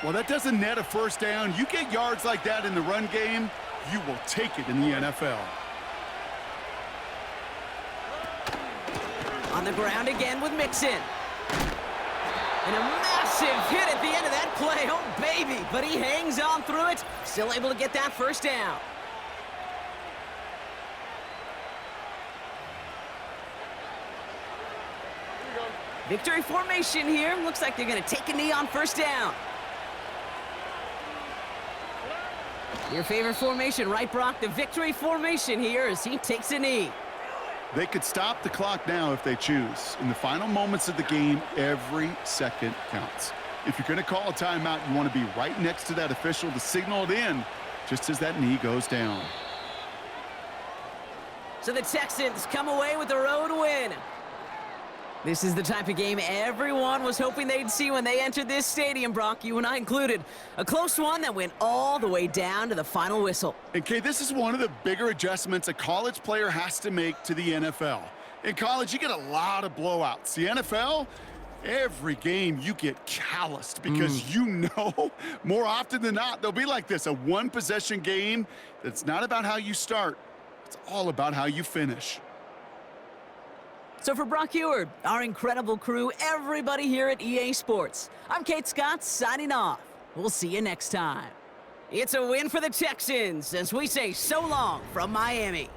Well, that doesn't net a 1st down. You get yards like that in the run game, you will take it in the NFL. On the ground again with Mixon. And a massive hit at the end of that play. Oh, baby. But he hangs on through it. Still able to get that 1st down. Victory formation here. Looks like they're going to take a knee on 1st down. Your favorite formation, right, Brock? The victory formation here as he takes a knee. They could stop the clock now if they choose. In the final moments of the game, every second counts. If you're going to call a timeout, you want to be right next to that official to signal it in just as that knee goes down. So the Texans come away with the road win. This is the type of game everyone was hoping they'd see when they entered this stadium, Brock, you and I included. A close one that went all the way down to the final whistle. And, Kay, this is one of the bigger adjustments a college player has to make to the NFL. In college, you get a lot of blowouts. The NFL, every game you get calloused because you know more often than not they'll be like this, a one-possession game that's not about how you start. It's all about how you finish. So for Brock Eward, our incredible crew, everybody here at EA Sports, I'm Kate Scott signing off. We'll see you next time. It's a win for the Texans as we say so long from Miami.